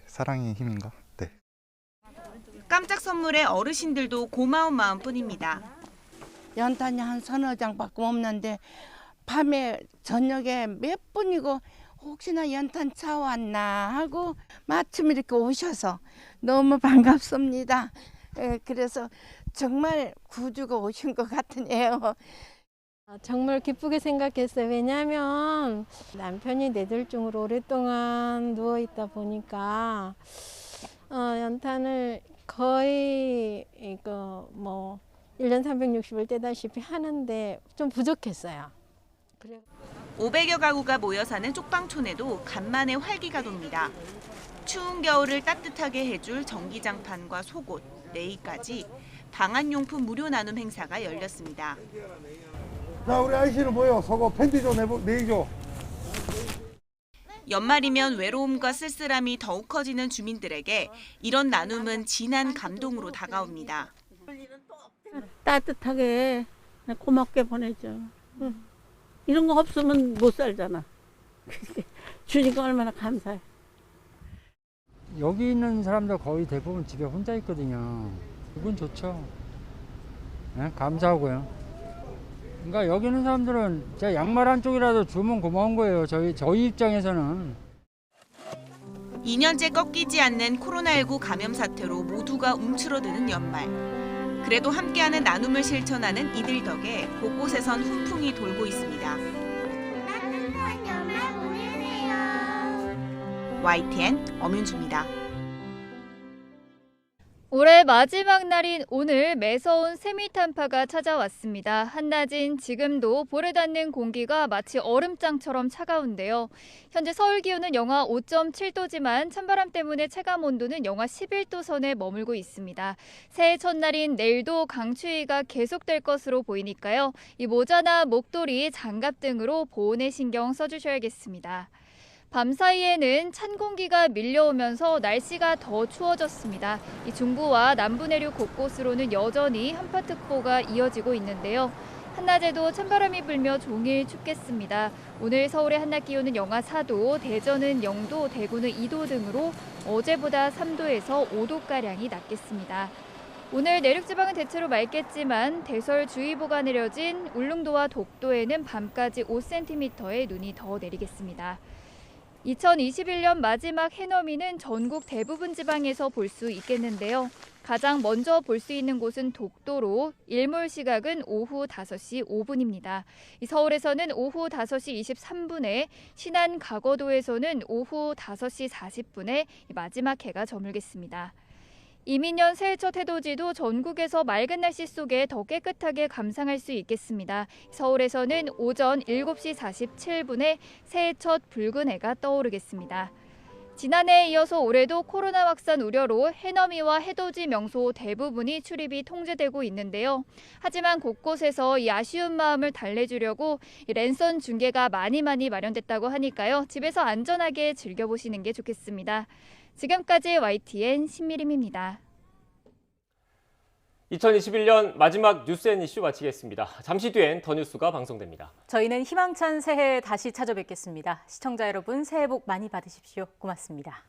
사랑의 힘인가? 네. 깜짝 선물에 어르신들도 고마운 마음뿐입니다. 연탄이 한 서너 장밖에 없는데 밤에 저녁에 몇 분이고 혹시나 연탄 차 왔나 하고 마침 이렇게 오셔서 너무 반갑습니다. 그래서 정말 구주가 오신 것 같으네요. 정말 기쁘게 생각했어요. 왜냐하면 남편이 뇌졸중으로 오랫동안 누워있다 보니까 연탄을 거의 1년 360일 떼다시피 하는데 좀 부족했어요. 500여 가구가 모여 사는 쪽방촌에도 간만에 활기가 돕니다. 추운 겨울을 따뜻하게 해줄 전기장판과 속옷, 레이까지 방한용품 무료 나눔 행사가 열렸습니다. 자, 우리 아이씨는 뭐요? 속옷 팬티 좀 내줘. 연말이면 외로움과 쓸쓸함이 더욱 커지는 주민들에게 이런 나눔은 진한 감동으로 다가옵니다. 따뜻하게 고맙게 보내줘. 이런 거 없으면 못 살잖아. 주니까 얼마나 감사해. 여기 있는 사람들 거의 대부분 집에 혼자 있거든요. 기분 좋죠. 네, 감사하고요. 그러니까 여기 있는 사람들은 진짜 양말 한 쪽이라도 주면 고마운 거예요. 저희 입장에서는. 2년째 꺾이지 않는 코로나19 감염 사태로 모두가 움츠러드는 연말. 그래도 함께하는 나눔을 실천하는 이들 덕에 곳곳에선 훈풍이 돌고 있습니다. 따뜻한 연말 보내세요. YTN 엄윤주입니다. 올해 마지막 날인 오늘 매서운 세미탄파가 찾아왔습니다. 한낮인 지금도 볼에 닿는 공기가 마치 얼음장처럼 차가운데요. 현재 서울 기온은 영하 5.7도지만 찬바람 때문에 체감 온도는 영하 11도 선에 머물고 있습니다. 새해 첫날인 내일도 강추위가 계속될 것으로 보이니까요. 이 모자나 목도리, 장갑 등으로 보온에 신경 써주셔야겠습니다. 밤사이에는 찬 공기가 밀려오면서 날씨가 더 추워졌습니다. 이 중부와 남부 내륙 곳곳으로는 여전히 한파특보가 이어지고 있는데요. 한낮에도 찬바람이 불며 종일 춥겠습니다. 오늘 서울의 한낮 기온은 영하 4도, 대전은 0도, 대구는 2도 등으로 어제보다 3도에서 5도가량이 낮겠습니다. 오늘 내륙지방은 대체로 맑겠지만 대설주의보가 내려진 울릉도와 독도에는 밤까지 5cm의 눈이 더 내리겠습니다. 2021년 마지막 해넘이는 전국 대부분 지방에서 볼 수 있겠는데요. 가장 먼저 볼 수 있는 곳은 독도로 일몰 시각은 오후 5시 5분입니다. 서울에서는 오후 5시 23분에, 신안 가거도에서는 오후 5시 40분에 마지막 해가 저물겠습니다. 이민년 새해 첫 해돋이도 전국에서 맑은 날씨 속에 더 깨끗하게 감상할 수 있겠습니다. 서울에서는 오전 7시 47분에 새해 첫 붉은 해가 떠오르겠습니다. 지난해에 이어서 올해도 코로나 확산 우려로 해넘이와 해돋이 명소 대부분이 출입이 통제되고 있는데요. 하지만 곳곳에서 이 아쉬운 마음을 달래주려고 랜선 중계가 많이 마련됐다고 하니까요. 집에서 안전하게 즐겨보시는 게 좋겠습니다. 지금까지 YTN 신미림입니다. 2021년 마지막 뉴스앤이슈 마치겠습니다. 잠시 뒤엔 더 뉴스가 방송됩니다. 저희는 희망찬 새해 다시 찾아뵙겠습니다. 시청자 여러분 새해 복 많이 받으십시오. 고맙습니다.